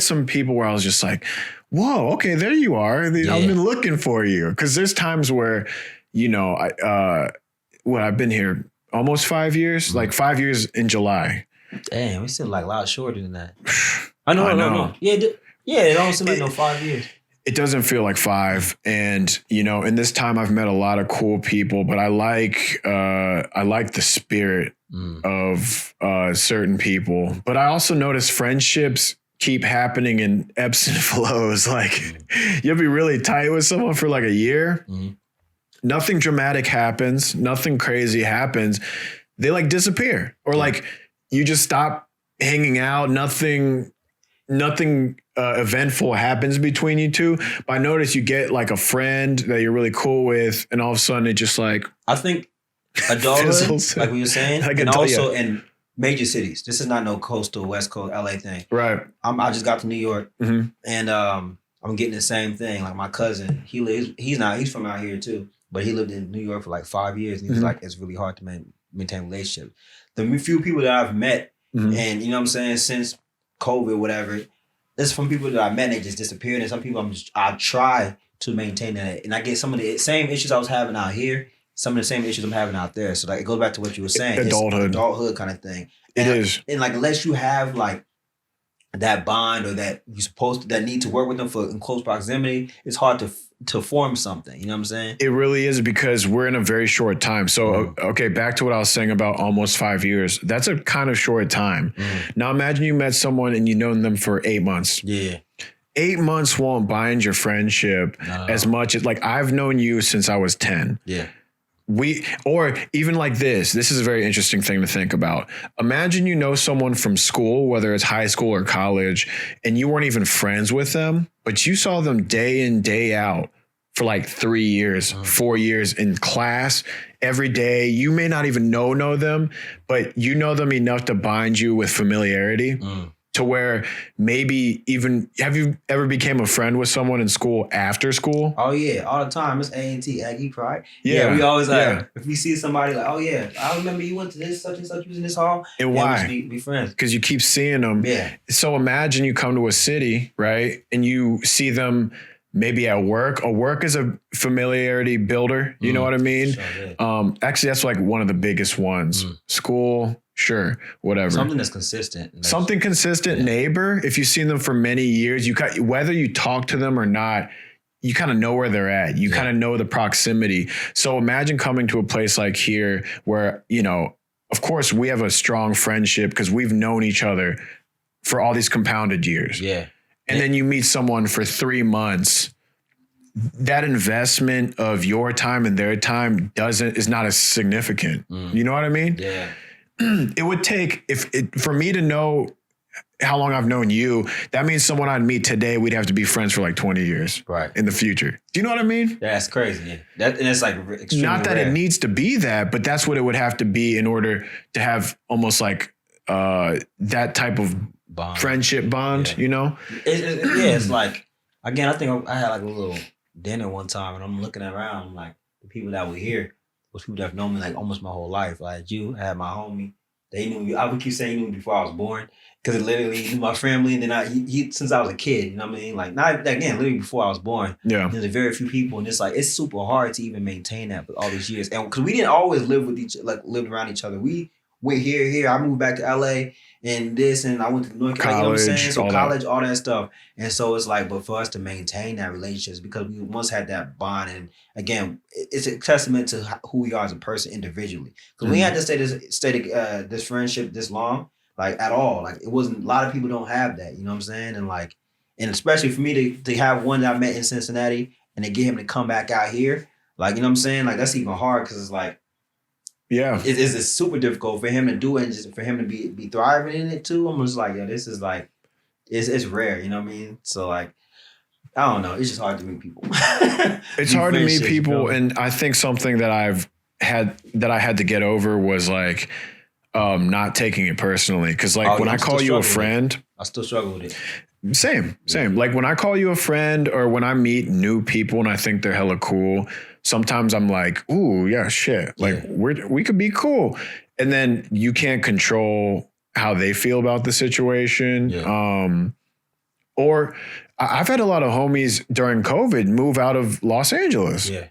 some people where I was just like, whoa, okay, there you are. I've been looking for you. Cause there's times where, I've been here almost 5 years, like 5 years in July. Damn, we still like a lot shorter than that. I know. Yeah, it don't seem like no 5 years. It doesn't feel like 5. And, in this time I've met a lot of cool people, but I like the spirit of certain people. But I also notice friendships keep happening in ebbs and flows. Like you'll be really tight with someone for like a year. Nothing dramatic happens. Nothing crazy happens. They like disappear or like you just stop hanging out. Nothing eventful happens between you two. But I notice you get like a friend that you're really cool with, and all of a sudden it just like I think adulthood, like we were saying, and also in major cities. This is not no coastal West Coast LA thing. Right. I just got to New York, and I'm getting the same thing. Like my cousin, he's from out here too, but he lived in New York for like 5 years, and he was like, it's really hard to maintain a relationship. The few people that I've met, and you know what I'm saying, since COVID, whatever, it's from people that I met and they just disappeared. And some people I try to maintain that. And I get some of the same issues I was having out here, some of the same issues I'm having out there. So like it goes back to what you were saying. Adulthood kind of thing. It is. And like unless you have like that bond or that that need to work with them in close proximity, it's hard to form something. You know what I'm saying? It really is because we're in a very short time. So, okay, back to what I was saying about almost 5 years. That's a kind of short time. Now imagine you met someone and you've known them for 8 months. Yeah. 8 months won't bind your friendship as much as like I've known you since I was 10. Yeah. Or even like this is a very interesting thing to think about. Imagine you know someone from school, whether it's high school or college, and you weren't even friends with them, but you saw them day in, day out for like 3 years, 4 years in class every day. You may not even know them, but you know them enough to bind you with familiarity to where maybe even, have you ever became a friend with someone in school after school? Oh yeah, all the time. It's A&T, Aggie Pride. Yeah, we always like, if we see somebody like, oh yeah, I remember you went to this such and such, you was in this hall. And why? We be friends. Because you keep seeing them. Yeah. So imagine you come to a city, right? And you see them maybe at work. A work is a familiarity builder. You know what I mean? Sure, actually, that's like one of the biggest ones. School, sure, whatever. Something that's consistent. Something consistent. Neighbor. If you've seen them for many years, whether you talk to them or not, you kind of know where they're at. You kind of know the proximity. So imagine coming to a place like here where, you know, of course we have a strong friendship because we've known each other for all these compounded years. Yeah. And then you meet someone for 3 months. That investment of your time and their time is not as significant. You know what I mean? Yeah. It would take, for me to know how long I've known you, that means someone I'd meet today, we'd have to be friends for like 20 years in the future. Do you know what I mean? That's crazy. And it's like extremely not that rare. It needs to be that, but that's what it would have to be in order to have almost like that type of friendship bond, you know? It's like, again, I think I had like a little dinner one time and I'm looking around, like the people that were here was people that have known me like almost my whole life. Like I had my homie, they knew me. I would keep saying he knew me before I was born because it literally knew my family. And then he since I was a kid, you know what I mean? Like not again, literally before I was born. Yeah. There's very few people and it's like, it's super hard to even maintain that for all these years. And because we didn't always live with lived around each other. We went here. I moved back to LA. And this, and I went to North Carolina, you know what I'm saying? So college, all that stuff. And so it's like, but for us to maintain that relationship, because we once had that bond. And again, it's a testament to who we are as a person individually. Because we had to stay this friendship this long, like at all. Like it wasn't, a lot of people don't have that, you know what I'm saying? And like, and especially for me to have one that I met in Cincinnati and to get him to come back out here, like, you know what I'm saying? Like that's even hard because it's like, yeah, it's super difficult for him to do it and just for him to be thriving in it too. I'm just like, yo, this is like, it's rare, you know what I mean? So like, I don't know, it's just hard to meet people. It's hard to meet people, and I think something that I had to get over was like not taking it personally, because like when I call you a friend, I still struggle with it. Same. Like when I call you a friend or when I meet new people and I think they're hella cool, sometimes I'm like, ooh, yeah, shit. Like we could be cool. And then you can't control how they feel about the situation. Yeah. Or I've had a lot of homies during COVID move out of Los Angeles. Yeah.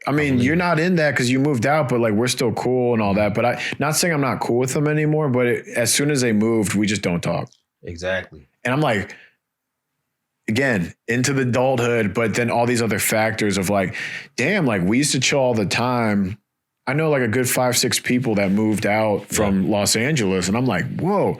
I mean, you're not in that because you moved out, but like we're still cool and all that. But not saying I'm not cool with them anymore, but as soon as they moved, we just don't talk. Exactly. And I'm like, again, into the adulthood, but then all these other factors of like, damn, like we used to chill all the time. I know like a good 5-6 people that moved out from Los Angeles. And I'm like, whoa,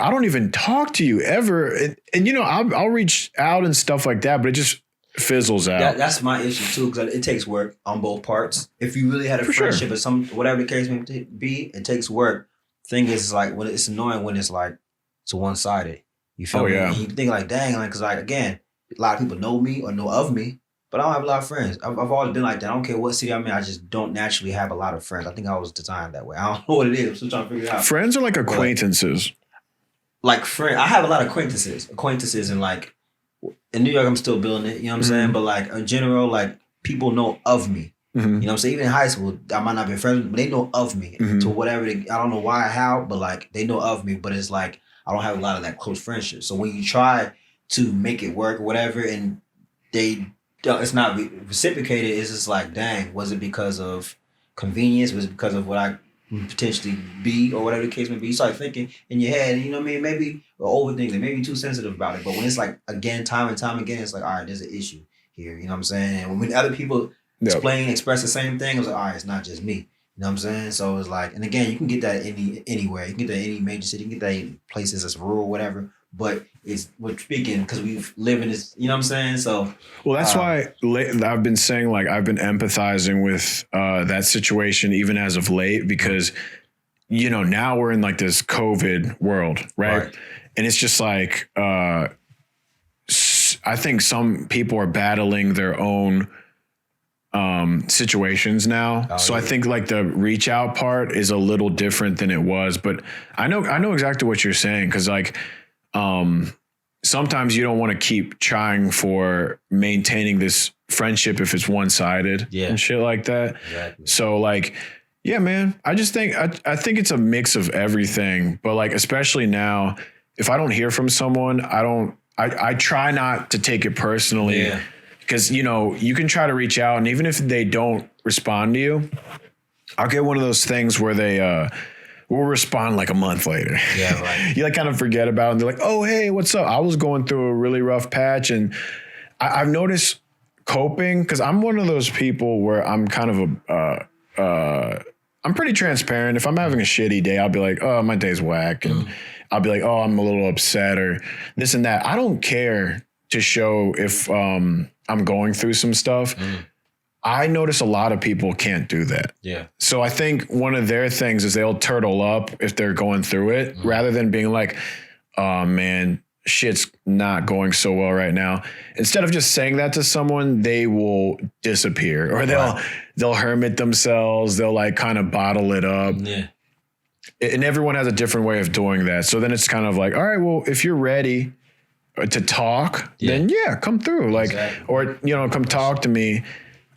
I don't even talk to you ever. And you know, I'll reach out and stuff like that, but it just fizzles out. That's my issue too, because it takes work on both parts. If you really had a friendship or whatever the case may be, it takes work. Thing is like, when it's annoying when it's like, it's one-sided. You feel me? Yeah. And you think like, dang, like, because like, again, a lot of people know me or know of me, but I don't have a lot of friends. I've always been like that. I don't care what city I'm in. I just don't naturally have a lot of friends. I think I was designed that way. I don't know what it is. I'm still trying to figure it out. Friends are like acquaintances. Like friends. I have a lot of acquaintances, and like in New York, I'm still building it. You know what I'm saying? But like in general, like people know of me. You know what I'm saying? Even in high school, I might not be friends, but they know of me to whatever. I don't know why, how, but like they know of me. But it's like, I don't have a lot of that close friendship. So when you try to make it work or whatever, and it's not reciprocated, it's just like, dang, was it because of convenience? Was it because of what I potentially be or whatever the case may be? You start thinking in your head, and you know what I mean? Maybe we're overthinking, maybe too sensitive about it. But when it's like, again, time and time again, it's like, all right, there's an issue here. You know what I'm saying? And when other people express the same thing, it's like, all right, it's not just me. You know what I'm saying? So it's like, and again, you can get that anywhere. You can get that in any major city. You can get that in places that's rural, whatever. But we're speaking because we've lived in this, you know what I'm saying? So. Well, that's why I've been saying, like, I've been empathizing with that situation even as of late, because, you know, now we're in like this COVID world, right? And it's just like, I think some people are battling their own situations now. So I think like the reach out part is a little different than it was, but I know exactly what you're saying. Cause like, sometimes you don't want to keep trying for maintaining this friendship if it's one-sided and shit like that. Exactly. So like, yeah, man, I just think, I think it's a mix of everything, but like, especially now, if I don't hear from someone, I try not to take it personally because, you know, you can try to reach out and even if they don't respond to you, I'll get one of those things where they, will respond like a month later. Yeah, right. You like kind of forget about it and they're like, oh, hey, what's up? I was going through a really rough patch and I've noticed coping because I'm one of those people where I'm kind of I'm pretty transparent. If I'm having a shitty day, I'll be like, oh, my day's whack. And I'll be like, oh, I'm a little upset or this and that. I don't care to show if I'm going through some stuff. I notice a lot of people can't do that. Yeah. So I think one of their things is they'll turtle up if they're going through it rather than being like, oh man, shit's not going so well right now. Instead of just saying that to someone, they will disappear or they'll hermit themselves. They'll like kind of bottle it up. Yeah. And everyone has a different way of doing that. So then it's kind of like, all right, well, if you're ready to talk, then come through. Like, or, you know, come talk to me.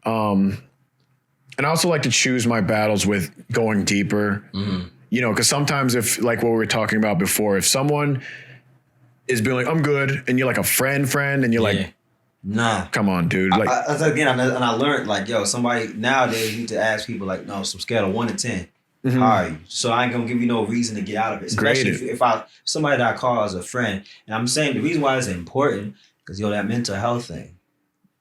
And I also like to choose my battles with going deeper, you know, because sometimes if like what we were talking about before, if someone is being like, I'm good. And you're like a friend and you're like, nah, come on, dude. Like, I learned like, yo, somebody nowadays need to ask people like, no, some scale of 1 to 10. How are you? So I ain't gonna give you no reason to get out of it. Especially if somebody that I call as a friend. And I'm saying the reason why it's important, because that mental health thing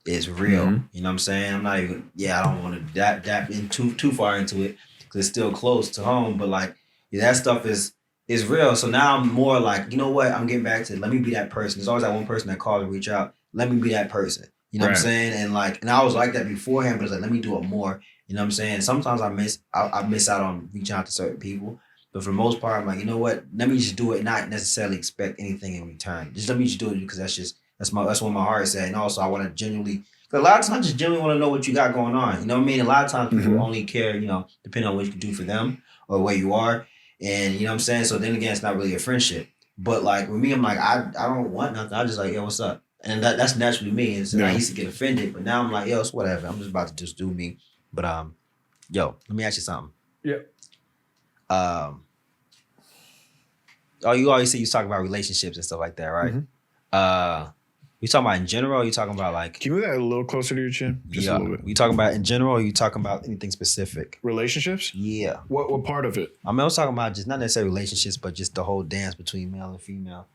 is real. You know what I'm saying? I'm not even, I don't want to dap in too far into it because it's still close to home. But like, that stuff is real. So now I'm more like, you know what? I'm getting back to let me be that person. There's always that one person that calls and reach out. Let me be that person. You know what I'm saying? And like, and I was like that beforehand, but it's like, let me do it more. You know what I'm saying? Sometimes I miss out on reaching out to certain people. But for the most part, I'm like, you know what? Let me just do it, not necessarily expect anything in return. Just let me just do it because that's what my heart said. And also I want to genuinely, because a lot of times I just genuinely want to know what you got going on. You know what I mean? A lot of times people only care, you know, depending on what you can do for them or where you are. And you know what I'm saying? So then again, it's not really a friendship. But like with me, I'm like, I don't want nothing. I just like, yo, what's up? And that's naturally me. And so I used to get offended, but now I'm like, yo, it's whatever. I'm just about to just do me. But yo, let me ask you something. Yeah. You always say you talk about relationships and stuff like that, right? You talking about in general, or you talking about like... Can you move that a little closer to your chin? Just a little bit. You talking about in general, or you talking about anything specific? Relationships? Yeah. What part of it? I was talking about just not necessarily relationships, but just the whole dance between male and female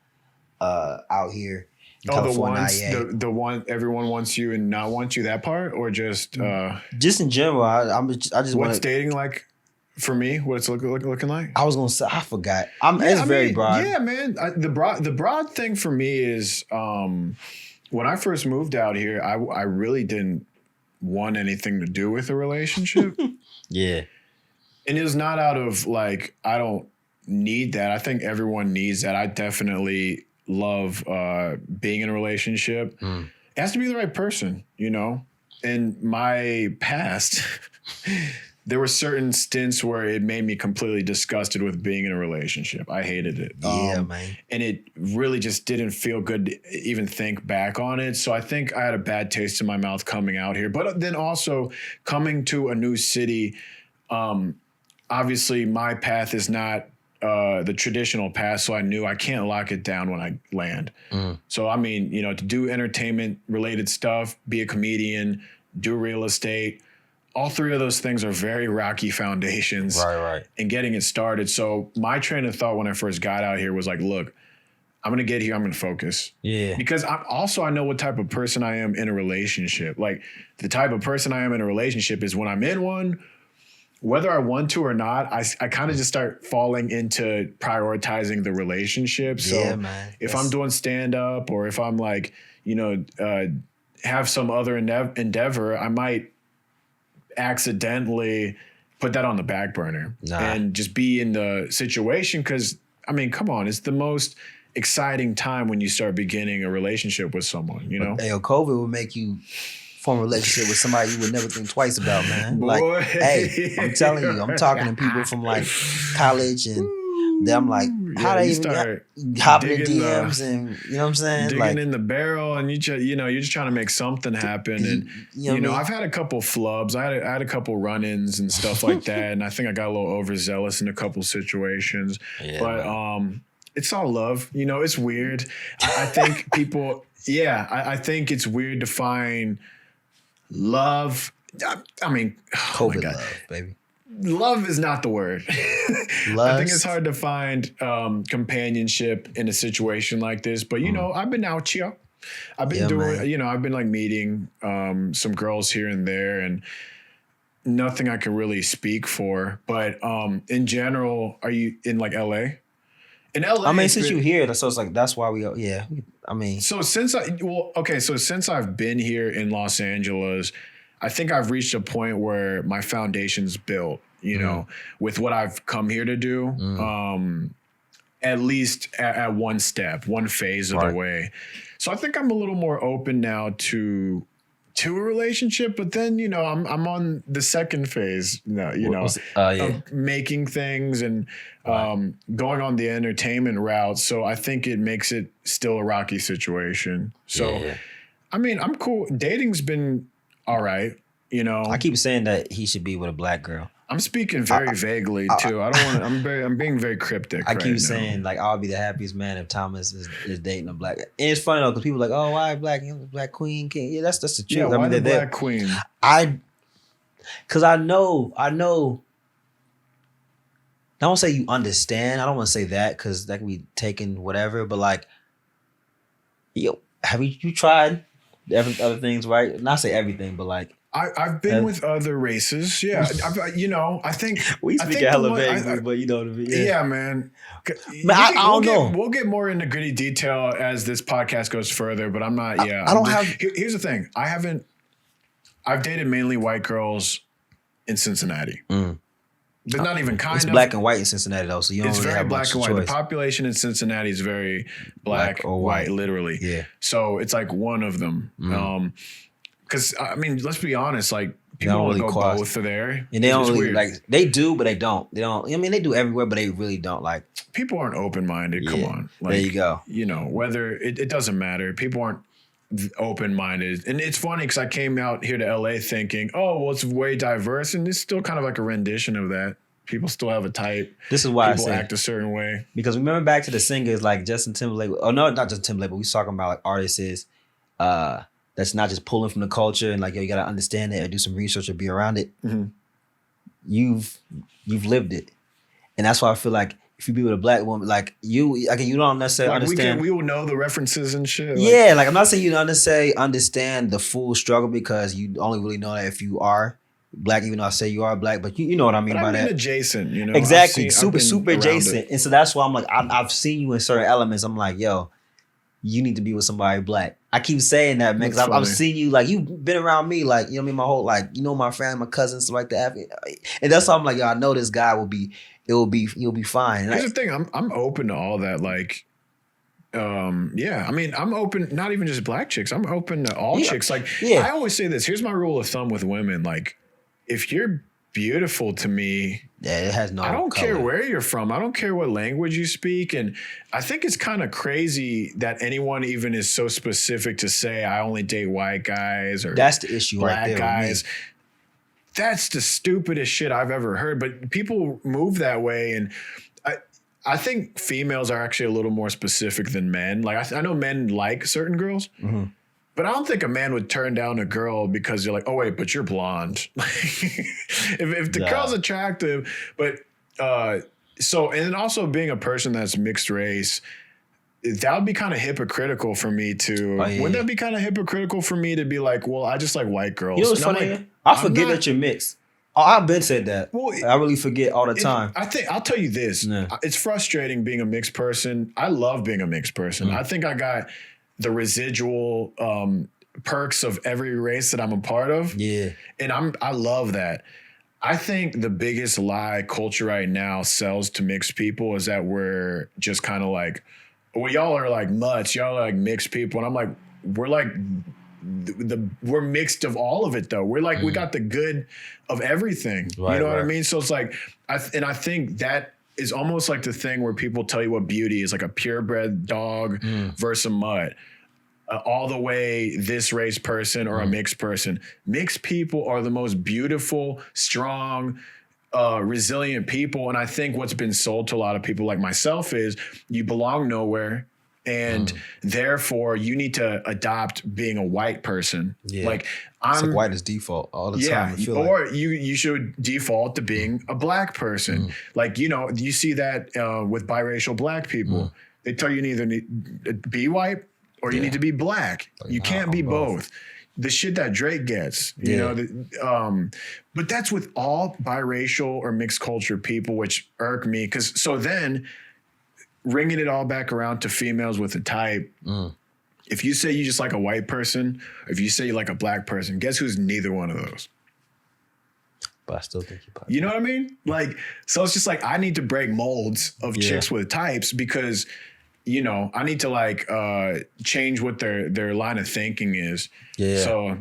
out here. The one everyone wants you and not wants you, that part, or just in general. I just what's dating like for me? What it's looking like? I was gonna say I forgot. It's very broad. Yeah, man. The broad thing for me is when I first moved out here, I really didn't want anything to do with a relationship. Yeah, and it was not out of like I don't need that. I think everyone needs that. I definitely love being in a relationship. It has to be the right person, you know? In my past, there were certain stints where it made me completely disgusted with being in a relationship. I hated it. Yeah, man. And it really just didn't feel good to even think back on it. So I think I had a bad taste in my mouth coming out here. But then also coming to a new city, obviously my path is not the traditional path, so I knew I can't lock it down when I land. So, I mean, you know, to do entertainment-related stuff, be a comedian, do real estate, all three of those things are very rocky foundations. Right. And getting it started. So my train of thought when I first got out here was like, look, I'm going to get here, I'm going to focus. Yeah. Because I know what type of person I am in a relationship. Like, the type of person I am in a relationship is when I'm in one, whether I want to or not, I kind of just start falling into prioritizing the relationship. So if I'm doing stand-up or if I'm like, you know, have some other endeavor, I might accidentally put that on the back burner and just be in the situation. Because, I mean, come on, it's the most exciting time when you start beginning a relationship with someone, you know? Hey, COVID will make you form a relationship with somebody you would never think twice about, man. Boy. Like, hey, I'm telling you, I'm talking to people from like college and I'm like, how they start hopping in DMs and you know what I'm saying, digging in the barrel, and you're just trying to make something happen. And you know I've had a couple flubs. I had a couple run-ins and stuff like that, and I think I got a little overzealous in a couple situations. Yeah, but it's all love. You know, it's weird. I think people. Yeah, I think it's weird to find love. I mean, oh my God. Love, baby. Love is not the word. I think it's hard to find companionship in a situation like this. But, you know, I've been out here. I've been doing, man. You know, I've been like meeting some girls here and there, and nothing I can really speak for. But in general, are you in like LA? In LA, I mean, since you're here, so it's like that's why we. Yeah, I mean, so since I've been here in Los Angeles, I think I've reached a point where my foundation's built. You know, with what I've come here to do, at least at one phase of the way. So I think I'm a little more open now to a relationship, but then, you know, I'm on the second phase now, of making things and going on the entertainment route. So I think it makes it still a rocky situation. So, I mean, I'm cool. Dating's been all right, you know. I keep saying that he should be with a black girl. I'm speaking very vaguely too. I don't want to. I'm being very cryptic. I keep saying like I'll be the happiest man if Thomas is dating a black. And it's funny though because people are like, oh, why black? Black queen king. Yeah, that's the truth. Yeah, why the black queen? Because I know. I don't want to say you understand. I don't want to say that because that can be taken whatever. But like, yo, have you tried other things? Right? Not say everything, but like. I've been with other races. Yeah. I think we speak hella vaguely, but you know what I mean. Yeah, man. I don't know. We'll get more into gritty detail as this podcast goes further, but I'm not. Here's the thing. I've dated mainly white girls in Cincinnati. There's not even it's black and white in Cincinnati though, so you don't it's really very have black much and white. choice. The population in Cincinnati is very black or white, literally. Yeah. So it's like one of them. Because, I mean, let's be honest, like, people don't really go both there. And they don't really, weird. Like, they do, but they don't. They don't, I mean, they do everywhere, but they really don't. Like, people aren't open-minded. Come on. Like, there you go. You know, whether, it doesn't matter. People aren't open-minded. And it's funny because I came out here to LA thinking, oh, well, it's way diverse. And it's still kind of like a rendition of that. People still have a type. This is why people act a certain way. Because remember back to the singers like Justin Timberlake. Oh, no, not Justin Timberlake, but we was talking about like artists that's not just pulling from the culture and like, yo, you got to understand it or do some research or be around it. You've lived it. And that's why I feel like if you be with a black woman, like you don't necessarily understand. We will know the references and shit. Yeah, like I'm not saying you don't necessarily understand the full struggle because you only really know that if you are black, even though I say you are black, but you know what I mean by that. Adjacent, you know. Exactly, super adjacent. And so that's why I'm like, I've seen you in certain elements. I'm like, yo, you need to be with somebody black. I keep saying that, man, because I've seen you, like, you've been around me, like, you know what I mean, my whole, like, you know, my family, my cousins, like that. And that's why I'm like, yo, I know this guy he'll be fine. Here's the thing, I'm open to all that, like, yeah, I mean, I'm open, not even just black chicks, I'm open to all chicks. Like, I always say this, here's my rule of thumb with women, like, if you're beautiful to me, it has no I don't color. care where you're from. I don't care what language you speak. And I think it's kind of crazy that anyone even is so specific to say I only date white guys or that's the issue black right there guys. That's the stupidest shit I've ever heard. But people move that way, and I think females are actually a little more specific than men. Like I know men like certain girls. But I don't think a man would turn down a girl because you're like, oh, wait, but you're blonde. if the girl's attractive, but so, and then also being a person that's mixed race, that would be kind of hypocritical for me to, wouldn't that be kind of hypocritical for me to be like, well, I just like white girls? You know what's funny? Like, I forget that you're mixed. Oh, I've been said that. Well, I really forget all the time. I'll tell you this. It's frustrating being a mixed person. I love being a mixed person. I think I got the residual perks of every race that I'm a part of. Yeah. And I love that. I think the biggest lie culture right now sells to mixed people is that we're just kind of like, well, y'all are like mutts, y'all are like mixed people. And I'm like, we're like, we're mixed of all of it though. We're like, we got the good of everything. Right, you know what I mean? So it's like, I think that is almost like the thing where people tell you what beauty is, like a purebred dog versus a mutt. All the way this race person or a mixed person. Mixed people are the most beautiful, strong, resilient people. And I think what's been sold to a lot of people like myself is you belong nowhere. And therefore you need to adopt being a white person. Yeah. Like it's like white is default all the time. Or you should default to being a black person. Like, you know, you see that with biracial black people. They tell you either need to be white or you need to be black. You can't be both. The shit that Drake gets, you know, but that's with all biracial or mixed culture people, which irk me. Cause so then ringing it all back around to females with a type, if you say you just like a white person, or if you say you like a black person, guess who's neither one of those? But I still think you know what I mean? Like, so it's just like, I need to break molds of chicks with types because, you know, I need to like change what their line of thinking is. Yeah. So,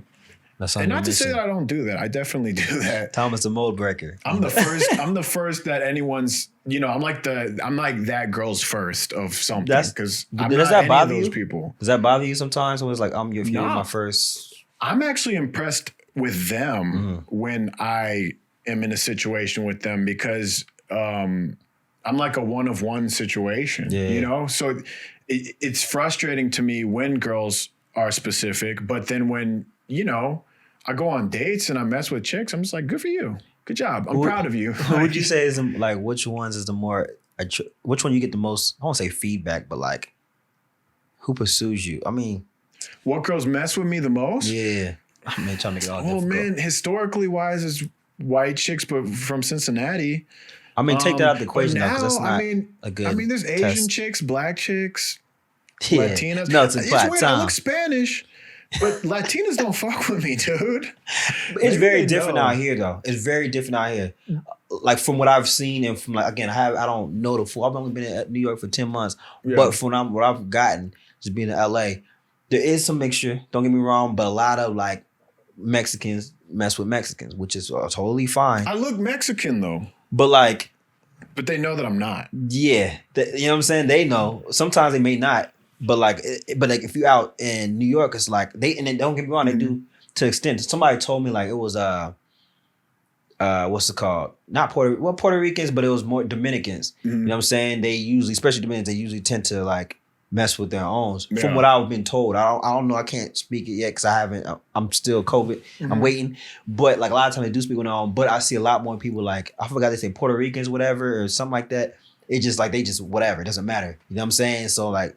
and not to say that I don't do that. I definitely do that. Thomas the mold breaker. I'm the first. I'm the first that anyone's. You know, I'm like that girl's first of something because I'm not any of those people. Does that bother you sometimes? When it's like you're my first. I'm actually impressed with them when I am in a situation with them because. I'm like a one of one situation, you know? So it's frustrating to me when girls are specific, but then when, you know, I go on dates and I mess with chicks, I'm just like, good for you. Good job. I'm proud of you. Who would you say is like, which ones is the more, which one you get the most, I won't say feedback, but like who pursues you? I mean. What girls mess with me the most? Yeah. Man, trying to make it all difficult. Man, historically wise is white chicks, but from Cincinnati. I mean, take that out of the equation now, because that's not a good I mean, there's Asian chicks, black chicks, Latinas. No, it's weird. I look Spanish, but Latinas don't fuck with me, dude. It's very different out here, though. It's very different out here. Like, from what I've seen and from, like, again, I don't know the full. I've only been in New York for 10 months. Yeah. But from what I've gotten, just being in LA, there is some mixture, don't get me wrong, but a lot of, like, Mexicans mess with Mexicans, which is totally fine. I look Mexican, though. But they know that I'm not. Yeah. You know what I'm saying? They know. Sometimes they may not. But like if you're out in New York, it's like and then don't get me wrong, they do to extent. Somebody told me like it was what's it called? Not Puerto Ricans, but it was more Dominicans. You know what I'm saying? They usually, especially Dominicans, they usually tend to like mess with their own. Yeah. From what I've been told, I don't know. I can't speak it yet because I haven't. I'm still COVID. I'm waiting. But like a lot of times they do speak on their own. But I see a lot more people like I forgot they say Puerto Ricans, whatever, or something like that. It's just like they just whatever. It doesn't matter. You know what I'm saying? So like,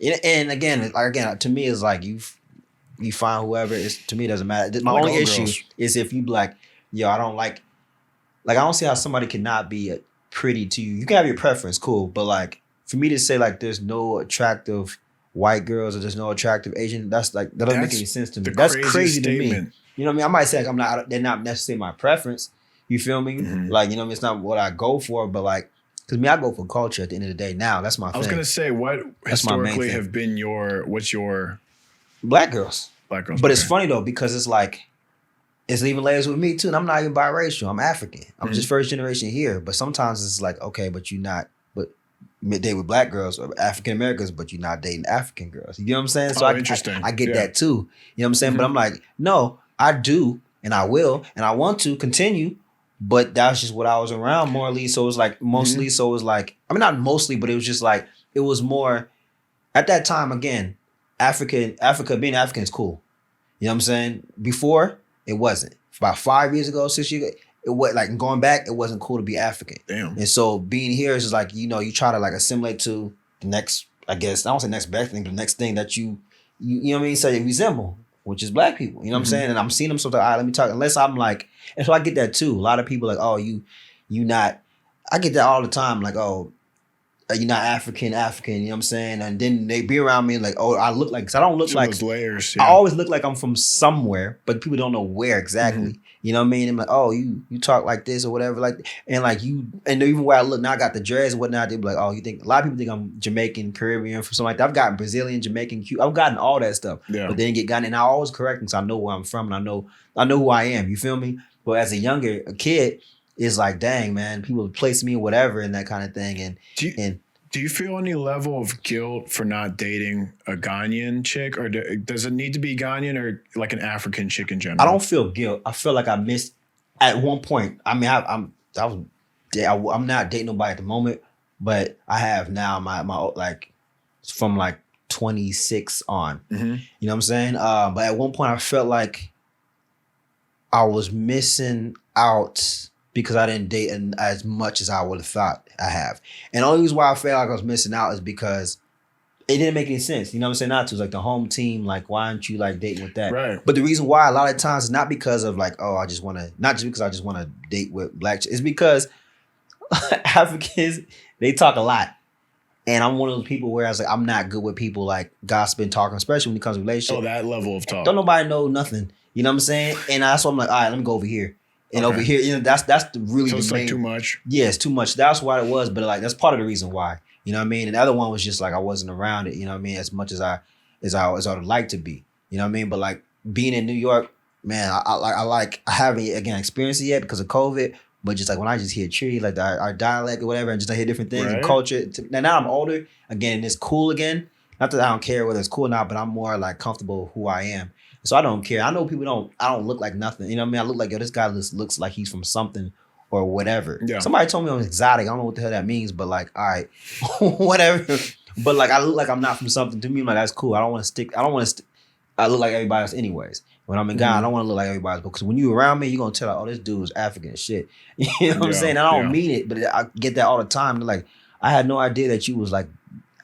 and again, to me, it's like you find whoever. To me, it doesn't matter. My only issue is if you be like, yo, I don't like I don't see how somebody cannot be pretty to you. You can have your preference, cool, but like. For me to say like there's no attractive white girls or there's no attractive Asian, that doesn't make any sense to me. That's crazy statement. To me. You know what I mean? I might say like they're not necessarily my preference. You feel me? Like, you know what I mean? It's not what I go for, but like, because I go for culture at the end of the day now. That's my thing. I was going to say, what historically have been what's your... Black girls. Black girls. But it's funny though, because it's like, it's even layers with me too. And I'm not even biracial. I'm African. I'm just first generation here. But sometimes it's like, okay, but you're not... date with black girls or African Americans, but you're not dating African girls. You know what I'm saying? So interesting. I get that too. You know what I'm saying? But I'm like, no, I do, and I will, and I want to continue, but that's just what I was around morally. So it was like mostly. So it was like, I mean, not mostly, but it was just like it was more at that time. Again, Africa being African is cool. You know what I'm saying? Before it wasn't. About 5 years ago, 6 years ago. It was like going back, it wasn't cool to be African. Damn. And so being here is just like, you know, you try to like assimilate to the next, I guess, I don't say next best thing, but the next thing that you know what I mean? So you resemble, which is black people. You know what I'm saying? And I'm seeing them sometimes, all right, let me talk. Unless I'm like, and so I get that too. A lot of people like, oh, you not, I get that all the time. Like, oh, you're not African, you know what I'm saying? And then they be around me like, oh, I look like, because I don't look like, those layers, I always look like I'm from somewhere, but people don't know where exactly. You know what I mean? I'm like, oh, you talk like this or whatever, like, and like you, and even where I look now, I got the dreads and whatnot. They be like, oh, you think a lot of people think I'm Jamaican, Caribbean, for something like that. I've gotten Brazilian, Jamaican, Cuban. I've gotten all that stuff, but then get gotten, and I always correct them because I know where I'm from and I know who I am. You feel me? But as a kid, it's like, dang, man, people place me, whatever, and that kind of thing. And do you feel any level of guilt for not dating a Ghanaian chick, or does it need to be Ghanaian or like an African chick in general? I don't feel guilt. I feel like I missed at one point. I mean, I'm not dating nobody at the moment, but I have now my like from like 26 on. Mm-hmm. You know what I'm saying? But at one point I felt like I was missing out because I didn't date as much as I would have thought I have. And the only reason why I felt like I was missing out is because it didn't make any sense. You know what I'm saying? Not to. It's like the home team, like, why aren't you like dating with that? Right. But the reason why a lot of times is not because of like, oh, not just because I just want to date with black chicks. It's because Africans, they talk a lot. And I'm one of those people where I was like, I'm not good with people like gossiping, talking, especially when it comes to relationships. Oh, that level of talk. Don't nobody know nothing. You know what I'm saying? And that's why I'm like, all right, let me go over here. And over here, you know, that's the really so the it's main, like too much. Yeah, it's too much. That's why it was, but like that's part of the reason why. You know what I mean? And the other one was just like I wasn't around it, you know what I mean, as much as I would like to be. You know what I mean? But like being in New York, man, I haven't again experienced it yet because of COVID. But just like when I just hear Tree, like our dialect or whatever, and just I hear different things and culture. Now I'm older again, and it's cool again. Not that I don't care whether it's cool or not, but I'm more like comfortable who I am. So I don't care. I know people I don't look like nothing. You know what I mean? I look like, yo, this guy looks like he's from something or whatever. Yeah. Somebody told me I'm exotic. I don't know what the hell that means, but like, all right, whatever. But like, I look like I'm not from something. To me, I'm like, that's cool. I look like everybody else anyways. When I'm in Ghana, I don't want to look like everybody else because when you around me, you're going to tell like, oh, this dude is African as shit. You know what I'm saying? I don't mean it, but I get that all the time. They're like, I had no idea that you was like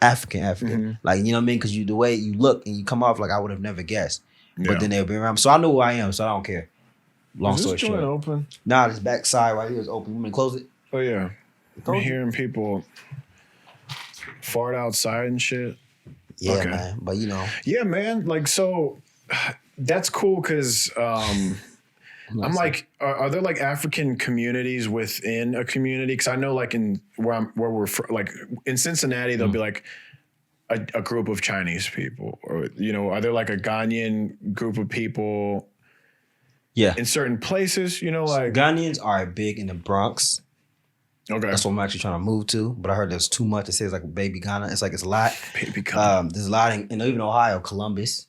African. Mm-hmm. Like, you know what I mean? Because the way you look and you come off like I would have never guessed. But then they'll be around. So I know who I am, so I don't care. Long story short. Is this joint open? Nah, this back side right here is open. You want me to close it? Oh, yeah. I'm hearing people fart outside and shit. Yeah, man. But, you know. Yeah, man. Like, so that's cool because I'm like, are there like African communities within a community? Because I know like where we're from, like in Cincinnati, there'll be like a group of Chinese people, or, you know, are there like a Ghanaian group of people? Yeah. In certain places, you know, like. Ghanaians are big in the Bronx. Okay. That's what I'm actually trying to move to. But I heard there's too much. It says like baby Ghana. It's like it's a lot. Baby Ghana. There's a lot in even Ohio, Columbus.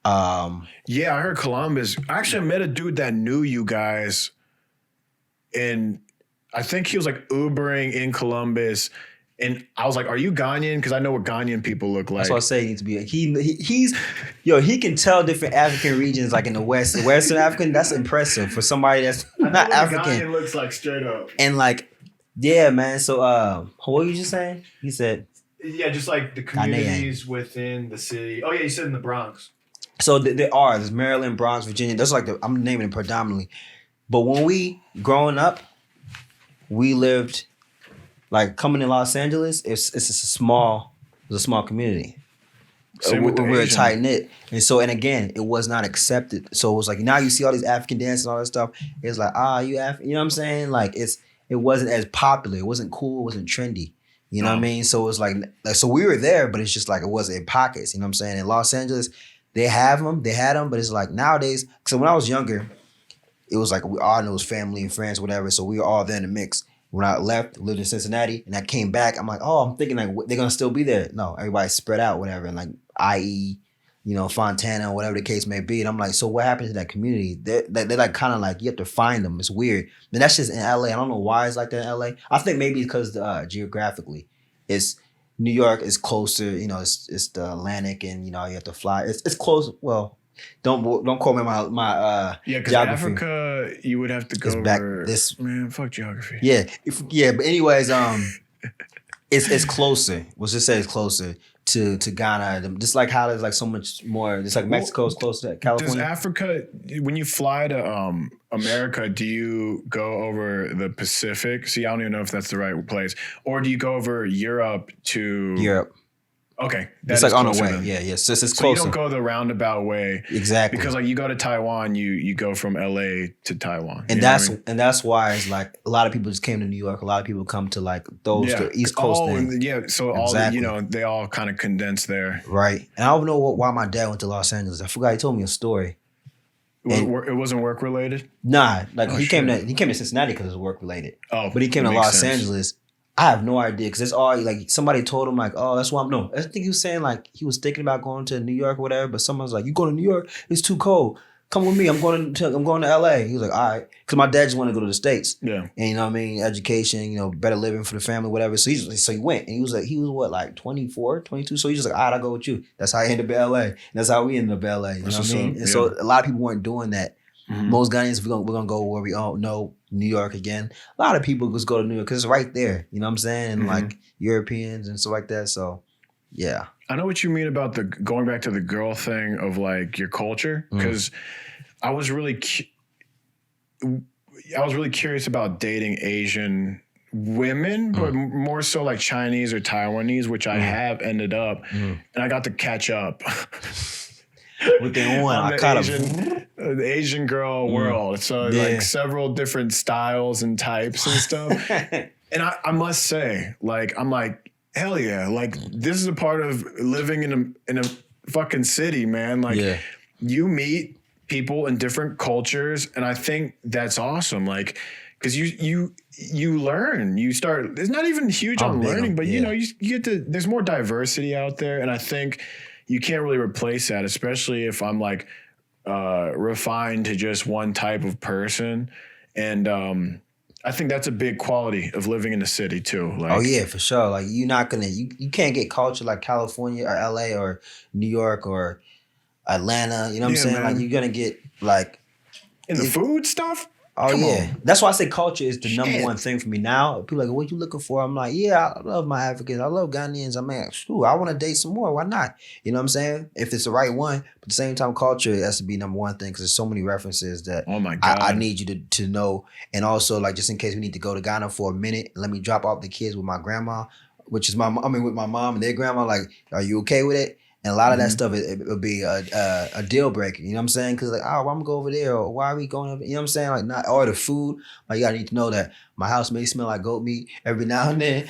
Yeah, I heard Columbus. I actually met a dude that knew you guys. And I think he was like Ubering in Columbus. And I was like, are you Ghanaian? Because I know what Ghanaian people look like. That's what I say he needs to be. He can tell different African regions, like in the Western African. That's impressive for somebody that's not African. Ghanaian looks like straight up. And like, yeah, man. So what were you just saying? He said, yeah, just like the communities within the city. Oh yeah, you said in the Bronx. So there's Maryland, Bronx, Virginia. That's like I'm naming it predominantly. But when we growing up, we lived. Like coming in Los Angeles, it's a small community. We're tight knit, and again, it was not accepted. So it was like now you see all these African dances and all that stuff. It's like you African, you know what I'm saying? Like it wasn't as popular. It wasn't cool. It wasn't trendy. You know what I mean? So it was like so we were there, but it's just like it wasn't in pockets. You know what I'm saying? In Los Angeles, they had them, but it's like nowadays. So when I was younger, it was like we all knew it was family and friends, whatever. So we were all there in the mix. When I left, lived in Cincinnati, and I came back, I'm like, I'm thinking like they're gonna still be there. No, everybody's spread out, whatever, and like IE, you know, Fontana, whatever the case may be. And I'm like, so what happened to that community? They're like kind of like you have to find them. It's weird. And that's just in LA. I don't know why it's like that in LA. I think maybe because geographically, it's New York is closer. You know, it's the Atlantic, and you know you have to fly. It's close. Well. Don't quote me on my because Africa you would have to go over man, fuck geography. But anyways, it's closer. Let's just say it's closer to Ghana. Just like how there's like so much more. Just like Mexico is closer to California. Does Africa, when you fly to America, do you go over the Pacific? See, I don't even know if that's the right place, or do you go over Europe to Europe? Okay. It's like on a way. Yeah. So it's closer. You don't go the roundabout way. Exactly. Because like you go to Taiwan, you go from LA to Taiwan. And that's why it's like a lot of people just came to New York. A lot of people come to like the East Coast thing. So exactly. All they all kind of condense there. Right. And I don't know why my dad went to Los Angeles. I forgot he told me a story. It wasn't work related? Nah, like he came to Cincinnati because it was work related. Oh, but he came to Los Angeles. I have no idea because it's all like somebody told him like, oh, that's why I'm no. I think he was saying like he was thinking about going to New York or whatever, but someone was like, you going to New York? It's too cold. Come with me. I'm going to LA. He was like, all right, because my dad just wanted to go to the States. Yeah, and you know what I mean, education, better living for the family, whatever. So he went, and he was what, like 24, 22. So he's just like, all right, I'll go with you. That's how I ended up in LA. And that's how we ended up in LA. You know what I mean? And so a lot of people weren't doing that. Mm-hmm. Most Ghanaians, we're gonna go where we all know, New York again. A lot of people just go to New York because it's right there. You know what I'm saying? And like Europeans and stuff like that. So yeah, I know what you mean about the going back to the girl thing of like your culture, because I was really curious about dating Asian women, but more so like Chinese or Taiwanese, which I have ended up, and I got to catch up. What they want, the Asian girl world. So like several different styles and types and stuff. And I must say, like, I'm like, hell yeah, like this is a part of living in a fucking city, man. Like you meet people in different cultures, and I think that's awesome. Like, because you learn, you start. It's not even huge on learning, but you get to. There's more diversity out there, and I think you can't really replace that, especially if I'm like refined to just one type of person. And I think that's a big quality of living in the city too. Like, oh yeah, for sure. Like you're not gonna, you can't get culture like California or LA or New York or Atlanta. You know what I'm saying? Man. Like you're gonna get like in the food stuff. Oh yeah, that's why I say culture is the number one thing for me now. People are like, what you looking for? I'm like, yeah, I love my Africans. I love Ghanaians. I'm like, shoot, I want to date some more. Why not? You know what I'm saying? If it's the right one, but at the same time, culture has to be number one thing because there's so many references that oh my God. I need you to know. And also, like, just in case we need to go to Ghana for a minute, let me drop off the kids with my grandma, which is with my mom and their grandma. Like, are you okay with it? And a lot of that stuff, it would be a deal breaker. You know what I'm saying? Because like, oh, I'm going to go over there. Or why are we going over? You know what I'm saying? Like, not or the food. Like, you got to need to know that my house may smell like goat meat every now and then.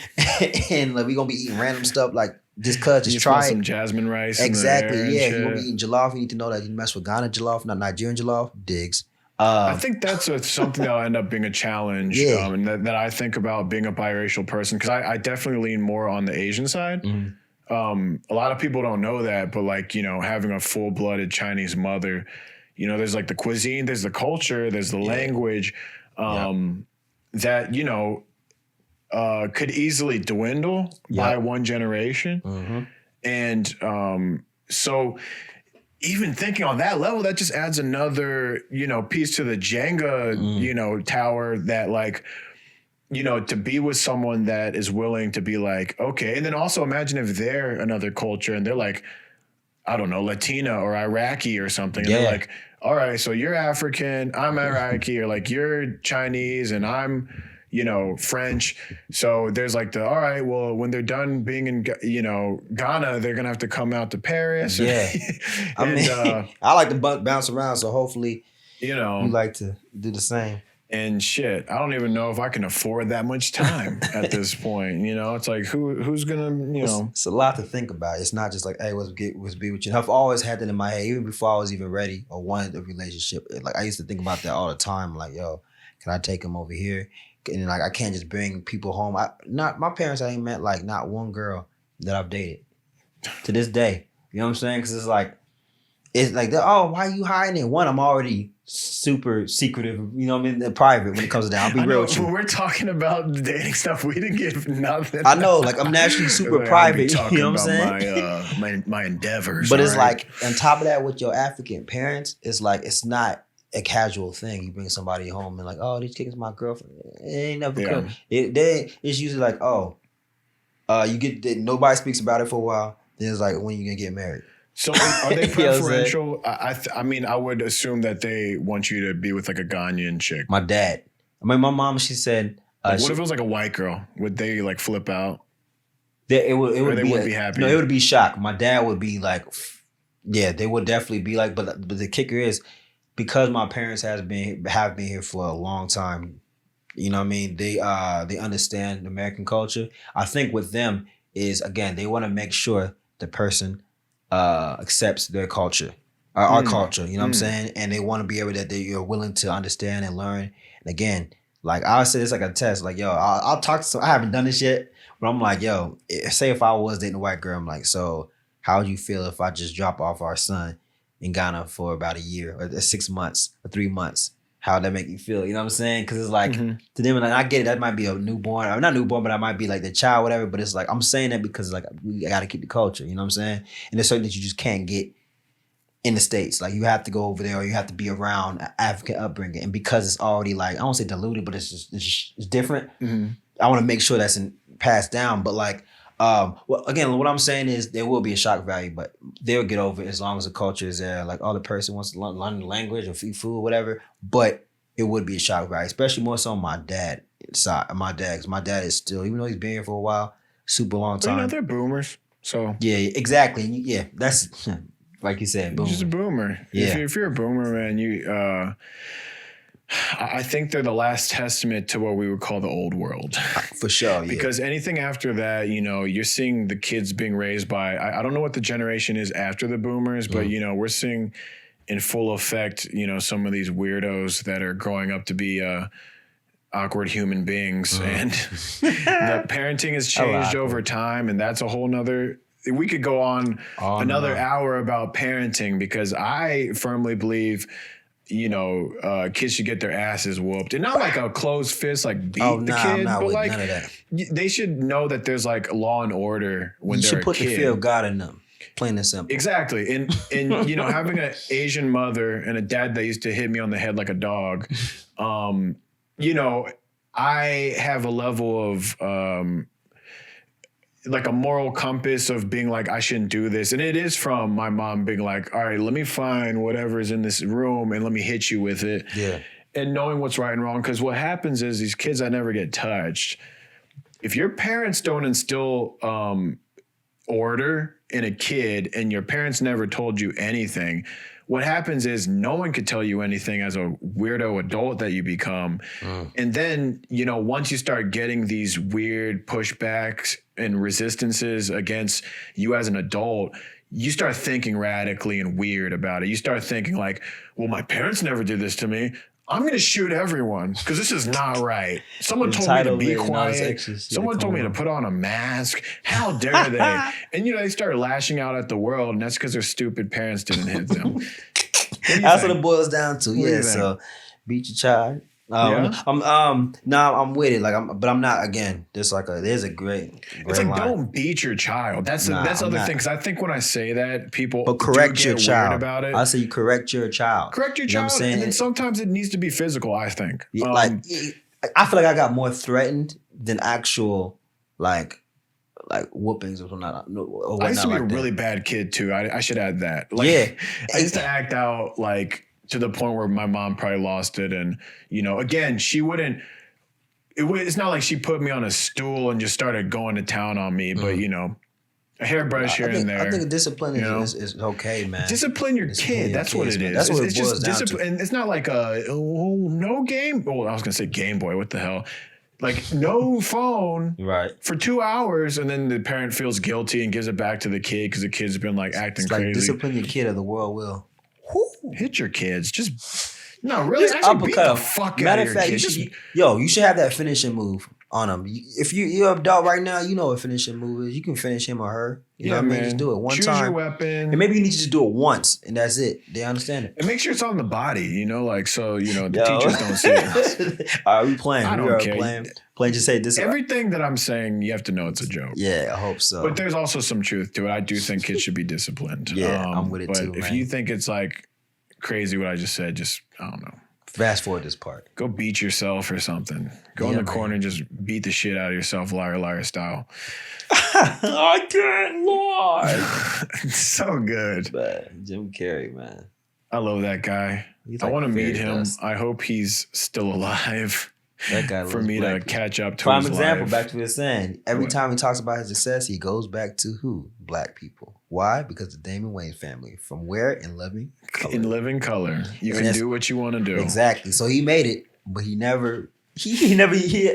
And like, we going to be eating random stuff. Like, just try some jasmine rice. Exactly. Yeah. You're going to be eating jollof. You need to know that you mess with Ghana jollof, not Nigerian jollof. Digs. I think that's something that'll end up being a challenge. And that I think about being a biracial person. Because I definitely lean more on the Asian side. Mm-hmm. A lot of people don't know that, but like, having a full-blooded Chinese mother, there's like the cuisine, there's the culture, there's the language, that, could easily dwindle by one generation. Mm-hmm. And so even thinking on that level, that just adds another, piece to the Jenga, tower that like, to be with someone that is willing to be like, okay. And then also imagine if they're another culture and they're like, I don't know, Latina or Iraqi or something. And they're like, all right, so you're African, I'm Iraqi, or like you're Chinese and I'm, French. So there's like all right, well, when they're done being in, Ghana, they're going to have to come out to Paris. Yeah. I like to bounce around. So hopefully, you like to do the same. And shit, I don't even know if I can afford that much time at this point. It's like who's gonna, It's a lot to think about. It's not just like, hey, let's be with you. And I've always had that in my head, even before I was even ready or wanted a relationship. Like I used to think about that all the time. Like, yo, can I take him over here? And like I can't just bring people home. My parents I ain't met like not one girl that I've dated to this day. You know what I'm saying? Because it's like oh, why are you hiding it? One, I'm already super secretive, private when it comes to that. I'll be real with you. When we're talking about dating stuff, we didn't give nothing. I know, like I'm naturally super private. You know what I'm saying? My endeavors. But it's like on top of that, with your African parents, it's like it's not a casual thing. You bring somebody home and like, oh, these kids my girlfriend. It ain't never come. It's usually like, oh, you get nobody speaks about it for a while. Then it's like, when you gonna get married? So are they preferential? I mean, I would assume that they want you to be with like a Ghanaian chick. My dad. My mom, she said. What if it was like a white girl? Would they like flip out? It would be happy. No, it would be shocked. My dad would be like, yeah, they would definitely be like. But the kicker is because my parents have been here for a long time. You know what I mean? They understand American culture. I think with them is again they want to make sure the person accepts their culture. our culture. You know what I'm saying? And they want to be able that you're willing to understand and learn. And again, like I'll say this like a test. Like, yo, I'll talk to I haven't done this yet, but I'm like, yo, say if I was dating a white girl, I'm like, so how would you feel if I just drop off our son in Ghana for about a year or 6 months or 3 months? How would that make you feel? You know what I'm saying? Because it's like to them, and I get it. That might be a newborn, or not newborn, but I might be like the child, whatever. But it's like I'm saying that because like we got to keep the culture. You know what I'm saying? And there's certain that you just can't get in the States. Like you have to go over there, or you have to be around African upbringing. And because it's already like I don't say diluted, but it's different. I want to make sure that's passed down. But like, well, again, what I'm saying is there will be a shock value, but they'll get over it as long as the culture is there. Like, the person wants to learn the language or eat food, whatever. But it would be a shock value, especially more so on my dad side. My dad, 'cause my dad is still, even though he's been here for a while, super long time. But they're boomers, so yeah, exactly. Yeah, that's like you said, boomer. Just a boomer. Yeah. If you're a boomer, man, you. I think they're the last testament to what we would call the old world. For sure, yeah. Because anything after that, you're seeing the kids being raised by, I don't know what the generation is after the boomers, but, we're seeing in full effect, some of these weirdos that are growing up to be awkward human beings. And the parenting has changed over time, and that's a whole nother... We could go on another hour about parenting because I firmly believe... kids should get their asses whooped, and not like a closed fist, like beat the kid, but like none of that. They should know that there's like law and order when they're a kid. You should put the fear of God in them, plain and simple. Exactly, and having an Asian mother and a dad that used to hit me on the head like a dog, I have a level of like a moral compass of being like, I shouldn't do this. And it is from my mom being like, all right, let me find whatever is in this room and let me hit you with it. Yeah. And knowing what's right and wrong. Because what happens is these kids that never get touched, if your parents don't instill order in a kid and your parents never told you anything, what happens is no one could tell you anything as a weirdo adult that you become. And then, once you start getting these weird pushbacks and resistances against you as an adult, you start thinking radically and weird about it. You start thinking like, well, my parents never did this to me. I'm going to shoot everyone because this is not right. Someone told me to be quiet. Someone told me to put on a mask. How dare they? And, they start lashing out at the world, and that's because their stupid parents didn't hit them. That's what it boils down to. Yeah, so beat your child. I'm with it. But I'm not. Again, there's a great. It's like line. Don't beat your child. That's the other thing. Because I think when I say that, people correct your child weird about it. I say you correct your child. Correct your child, and then sometimes it needs to be physical. I think. I feel like I got more threatened than actual like whoopings or something. Or I used to be a really bad kid too. I should add that. I used to act out like. To the point where my mom probably lost it. And, again, she wouldn't, it's not like she put me on a stool and just started going to town on me, but, a hairbrush here and there. I think discipline is okay, man. Discipline your kid. That's what it is. That's what it's boils just down discipline. to. And it's not like no game. Well, I was going to say Game Boy. What the hell? Like no phone for 2 hours, and then the parent feels guilty and gives it back to the kid because the kid's been like acting crazy. Discipline your kid or the world will. Hit your kids. Really? Actually beat the fuck out of your kids. You should have that finishing move on them. If you're an adult right now, you know what finishing move is. You can finish him or her. You know what I mean? Just do it one time. Choose your weapon. And maybe you need to just do it once, and that's it. They understand it. And make sure it's on the body, the teachers don't see it. All right, we playing. I don't care. Playing, just say this. Everything that I'm saying, you have to know it's a joke. Yeah, I hope so. But there's also some truth to it. I do think kids should be disciplined. Yeah, I'm with it too, But if you think it's like crazy what I just said, just, I don't know. Fast forward this part. Go beat yourself or something. Go in the corner and just beat the shit out of yourself, liar style. I can't lie. So good. But Jim Carrey, man. I love that guy. I want to meet him. Dust. I hope he's still alive. That guy for me to catch up to Prime his example, life. Back to what he's saying. Every time he talks about his success, he goes back to who? Black people. Why? Because the Damon Wayans family. From where? In living color. In living color. You can do what you want to do. Exactly. So he made it, but he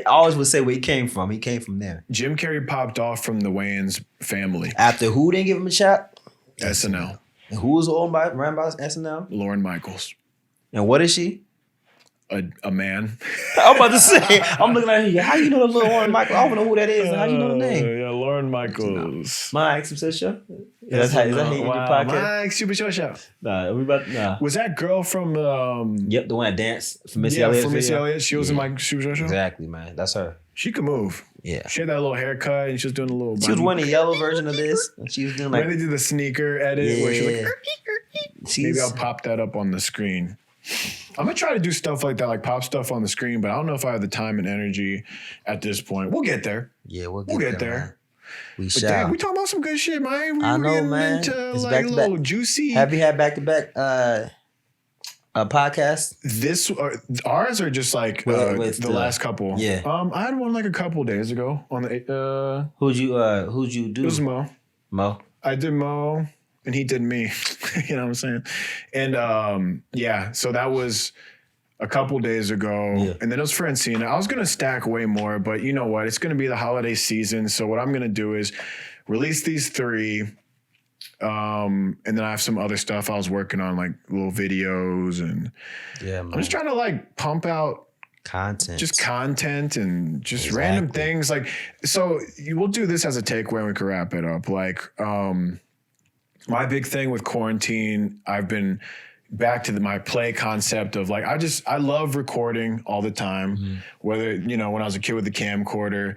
always would say where he came from. He came from there. Jim Carrey popped off from the Wayans family. After who didn't give him a shot? SNL. And who was ran by SNL? Lauren Michaels. And what is she? A man. I'm about to say, I'm looking at you. How you know the little Lauren Michaels? I don't know who that is. How you know the name? Yeah, Lauren Michaels. Mike Super Show? Is that how you wow. podcast? Mike Super Show. Nah. Was that girl from... Yep, the one that danced for Missy Elliott. From Missy Elliott. She was in Mike Super Show? Exactly, man. That's her. She could move. Yeah. She had that little haircut and she was doing a little... She was wearing the yellow version of this. And she was doing like... When they did the sneaker edit where she was like... Maybe I'll pop that up on the screen. I'm going to try to do stuff like that, like pop stuff on the screen, but I don't know if I have the time and energy at this point. We'll get there. Yeah, we'll get there. We shall. Damn, we talking about some good shit, man. I know, man. Into it's like a little juicy. Have you had back-to-back podcasts? Ours are just like the last couple. Yeah. I had one like a couple days ago on the. Who'd you do? It was Mo. I did Mo. And he did me, you know what I'm saying? And so that was a couple days ago. Yeah. And then it was Francina. I was going to stack way more, but you know what? It's going to be the holiday season. So what I'm going to do is release these 3. And then I have some other stuff I was working on, like little videos. And I'm just trying to like pump out content and just random things. Like, so we'll do this as a takeaway and we can wrap it up. Like, my big thing with quarantine, I've been back to my play concept of like, I love recording all the time. Mm-hmm. Whether, when I was a kid with the camcorder,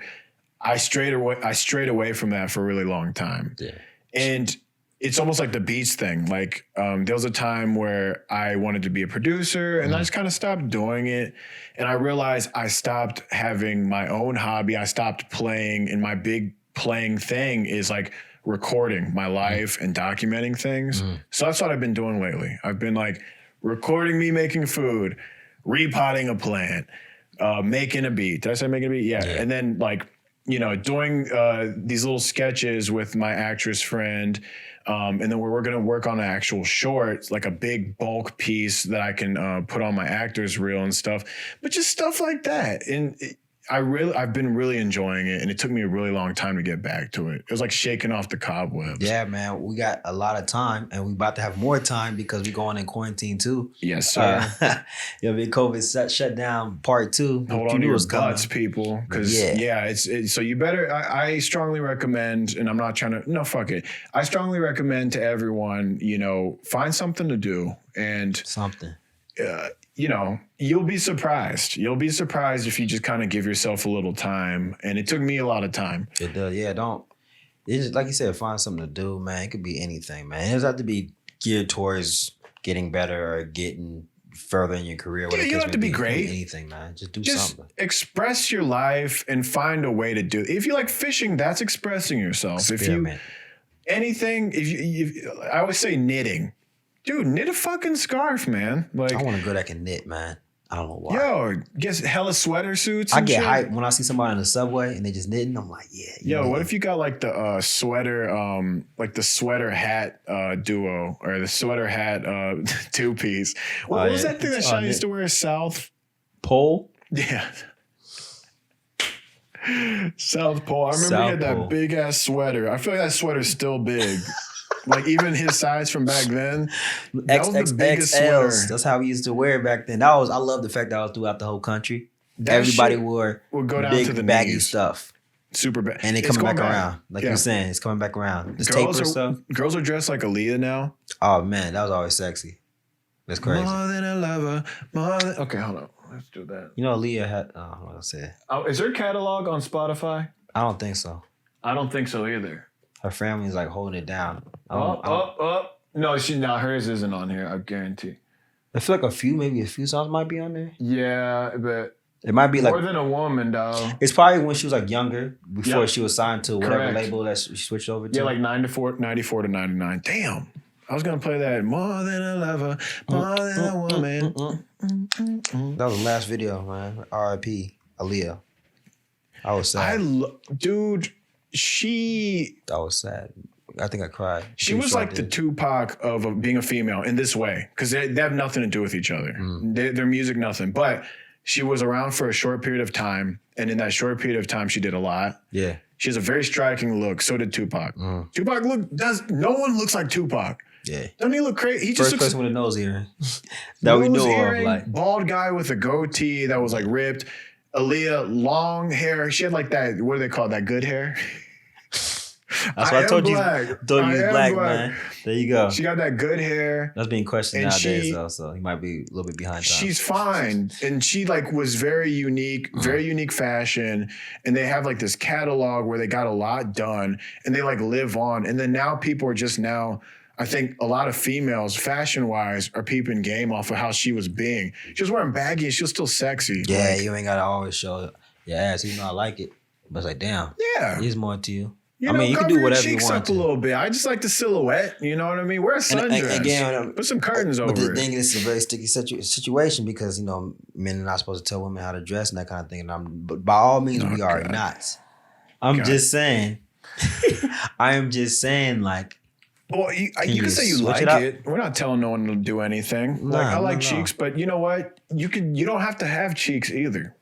I strayed away from that for a really long time. Yeah. And it's almost like the Beats thing. Like there was a time where I wanted to be a producer and I just kind of stopped doing it. And I realized I stopped having my own hobby. I stopped playing, and my big playing thing is like recording my life and documenting things. So that's what I've been doing lately. I've been like recording me making food, repotting a plant, making a beat. Did I say making a beat? Yeah. And then like, doing these little sketches with my actress friend. And then we're going to work on an actual short, like a big bulk piece that I can put on my actor's reel and stuff, but just stuff like that. And I've been really enjoying it, and it took me a really long time to get back to it. It was like shaking off the cobwebs. Yeah, man, we got a lot of time, and we about to have more time because we're going in quarantine too. Yes, sir. Big COVID shut down part 2. Hold on to your butts, people, because it's so you better. I strongly recommend, and I'm not trying to. No, fuck it. I strongly recommend to everyone, find something to do and something. You'll be surprised. You'll be surprised if you just kind of give yourself a little time. And it took me a lot of time. It does. Yeah, it's just, like you said, find something to do, man. It could be anything, man. It doesn't have to be geared towards getting better or getting further in your career. Yeah, you don't have to be great. Anything, man. Just do something. Express your life and find a way to do it. If you like fishing, that's expressing yourself. Experiment. I always say knitting. Dude, knit a fucking scarf, man. Like, I want a girl that can knit, man. I don't know why. Yo, get hella sweater suits. I get hyped when I see somebody in the subway and they just knitting. I'm like, yeah. Yo, what if you got like the sweater, like the sweater hat duo or the sweater hat 2-piece? What was that thing that Shine used to wear? South Pole? Yeah. South Pole. I remember he had that big ass sweater. I feel like that sweater's still big. Like even his size from back then, that was the biggest sweater. That's how we used to wear it back then. I love the fact that I was throughout the whole country. Everybody wore go down big to the baggy knees. Stuff. Super bad. And it's coming back around. Like you're saying, it's coming back around. This taper stuff. Girls are dressed like Aaliyah now. Oh man, that was always sexy. That's crazy. More than a lover. Okay, hold on. Let's do that. Aaliyah had, what did I say? Is her catalog on Spotify? I don't think so. I don't think so either. Her family's like holding it down. No, hers isn't on here. I guarantee. I feel like maybe a few songs might be on there. Yeah, but it might be more than a woman, dog. It's probably when she was like younger, before she was signed to whatever label that she switched over to. Yeah, like 94 to 99. Damn. I was gonna play that more than a lover, more than a woman. That was the last video, man. R.I.P. Aaliyah. I was sad. Dude. That was sad. I think I cried. She was like the Tupac of being a female in this way, because they have nothing to do with each other. Their music, nothing. But she was around for a short period of time, and in that short period of time, she did a lot. Yeah. She has a very striking look. So did Tupac. Tupac no one looks like Tupac. Yeah. Don't he look crazy? He First just person with a nose earring that we know of. Like bald guy with a goatee that was like ripped. Aaliyah, long hair. She had like that. What do they call it? That good hair? That's why I told you. Told you black, man. There you go. She got that good hair. That's being questioned nowadays, though. So he might be a little bit behind time. She's fine, and she like was very unique fashion. And they have like this catalog where they got a lot done, and they like live on. And then now people are just now. I think a lot of females, fashion-wise, are peeping game off of how she was being. She was wearing baggy, and she was still sexy. Yeah, you ain't gotta always show your ass. Even though I like it, but it's like, damn. Yeah, there's more to you. You know, you can do whatever you want. Up a little bit. I just like the silhouette. You know what I mean? Wear a sundress. Again, put some curtains over it. But the thing is, it's a very sticky situation because men are not supposed to tell women how to dress and that kind of thing. But by all means, we are not. I'm just saying. I am just saying, like. Well, you can say you like it. We're not telling no one to do anything. I like cheeks, but you know what? You don't have to have cheeks either.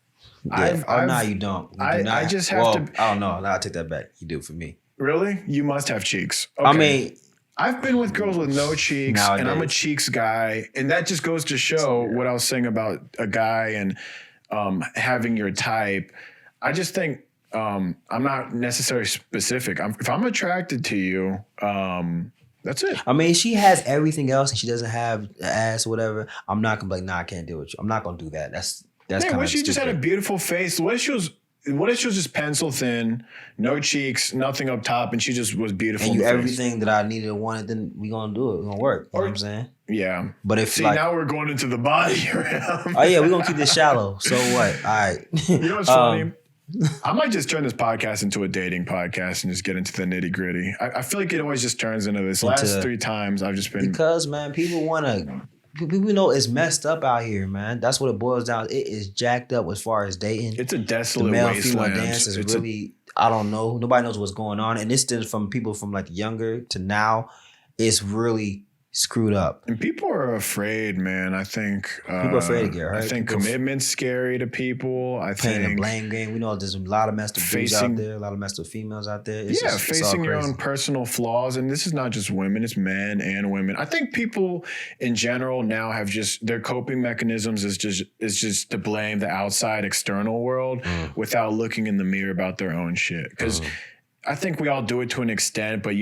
Yeah. No, you don't. I just have to. I don't know. I'll take that back. You do for me. Really? You must have cheeks. Okay. I mean, I've been with girls with no cheeks, nowadays. And I'm a cheeks guy, and that just goes to show what I was saying about a guy and having your type. I just think I'm not necessarily specific. If I'm attracted to you, that's it. I mean, she has everything else, and she doesn't have ass or whatever. I'm not gonna be like, nah, I can't deal with you. I'm not gonna do that. That's kind of. What if she just had a beautiful face? What if she was just pencil thin, no cheeks, nothing up top, and she just was beautiful? And you everything that I needed and wanted, then we gonna do it. We're gonna work. You know what I'm saying? Yeah. But if now we're going into the body realm. Oh yeah, we're gonna keep this shallow. So what? All right. You know what's funny? I might just turn this podcast into a dating podcast and just get into the nitty gritty. I feel like it always just turns into this. Last 3 times I've just been because man, people know it's messed up out here, man. That's what it boils down. It is jacked up as far as dating. It's a desolate wasteland. Female dance is really I don't know. Nobody knows what's going on, and it's still from people from like younger to now. It's really screwed up. And people are afraid, man. I think people are afraid to get hurt. I think commitment's scary to people. I playing think the blame game. We know there's a lot of messed up dudes out there, a lot of messed up females out there. Facing your own personal flaws. And this is not just women, it's men and women. I think people in general now have just their coping mechanisms is just to blame the outside external world without looking in the mirror about their own shit. Because I think we all do it to an extent, but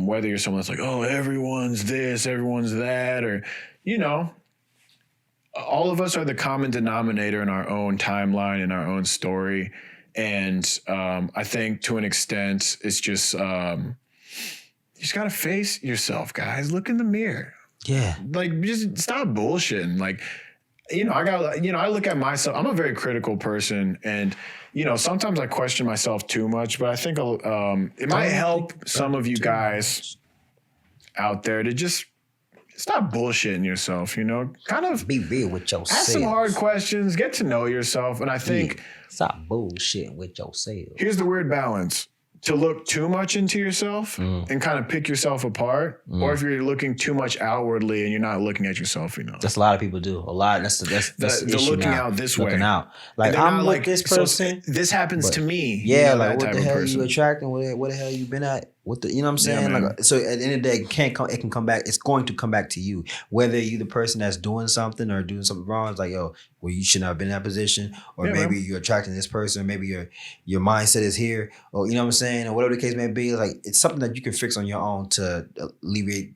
whether you're someone that's like, oh, everyone's this, everyone's that, or, all of us are the common denominator in our own timeline, in our own story. And I think to an extent, it's just, you just got to face yourself, guys. Look in the mirror. Yeah. Like, just stop bullshitting. Like, I look at myself. I'm a very critical person, and sometimes I question myself too much. But I think it might help some of you guys out there to just stop bullshitting yourself. Kind of be real with yourself. Ask some hard questions. Get to know yourself, and I think stop bullshitting with yourself. Here's the weird balance. To look too much into yourself and kind of pick yourself apart, or if you're looking too much outwardly and you're not looking at yourself, That's a lot of people do. A lot. That's the issue looking now. out this looking way. Out. Like I'm like this person. So this happens to me. Yeah, like what the hell are you attracting? What the hell you been at? What the, you know what I'm saying? Yeah, like, so at the end of the day, it can come back. It's going to come back to you. Whether you the person that's doing something or doing something wrong, it's like, yo, well, you shouldn't have been in that position, or maybe you're attracting this person, or maybe your mindset is here, or you know what I'm saying, or whatever the case may be. Like, it's something that you can fix on your own to alleviate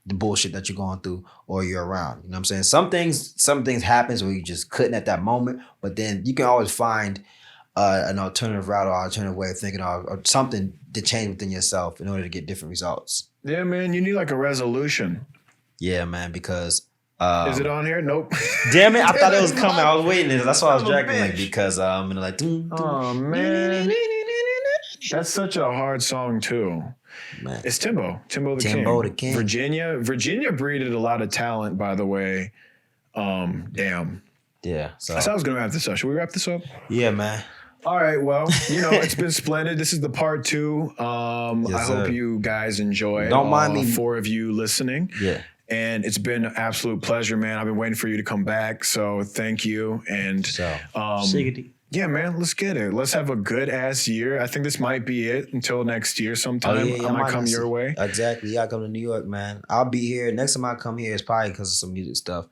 the bullshit that you're going through or you're around. You know what I'm saying? Some things happens where you just couldn't at that moment, but then you can always find an alternative route or alternative way of thinking, or something to change within yourself in order to get different results. Yeah, man, you need like a resolution. Yeah, man, because is it on here? Nope. Damn it! I thought it was coming. I was waiting. That's why I was dragging like because oh man, that's such a hard song too. Man. It's Timbo the King. Virginia breeded a lot of talent, by the way. Damn. Yeah. So I was gonna wrap this up. Should we wrap this up? Yeah, man. All right, well, it's been splendid. This is the part 2. I hope you guys enjoy. Don't mind me. 4 of you listening. Yeah. And it's been an absolute pleasure, man. I've been waiting for you to come back, so thank you. And Yeah, man, let's get it. Let's have a good ass year. I think this might be it until next year sometime. I might come your way. Exactly. Yeah, I come to New York, man. I'll be here. Next time I come here is probably because of some music stuff.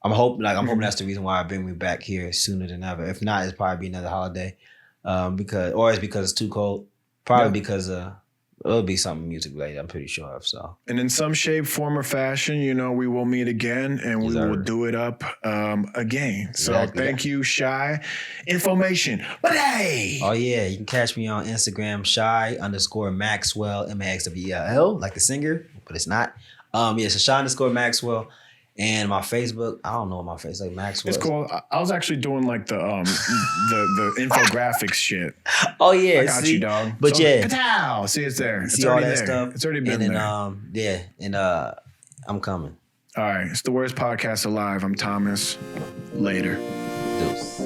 I'm hoping that's the reason why I bring me back here sooner than ever. If not, it's probably be another holiday. Because it's too cold. Probably because it'll be something music related, I'm pretty sure of. So, and in some shape, form, or fashion, we will meet again and we will do it up again. So thank you, Shy. Information. But hey! Oh yeah, you can catch me on Instagram, Shy_Maxwell, Maxwell, like the singer, but it's not. So Shy_Maxwell. And my Facebook, I don't know what my face like Maxwell. It's cool. I was actually doing like the infographics shit. Oh yeah, I got you, dog. But so, yeah, pow, see it's there. See all that stuff. It's already been there. I'm coming. All right, it's the worst podcast alive. I'm Thomas. Later. Deuce.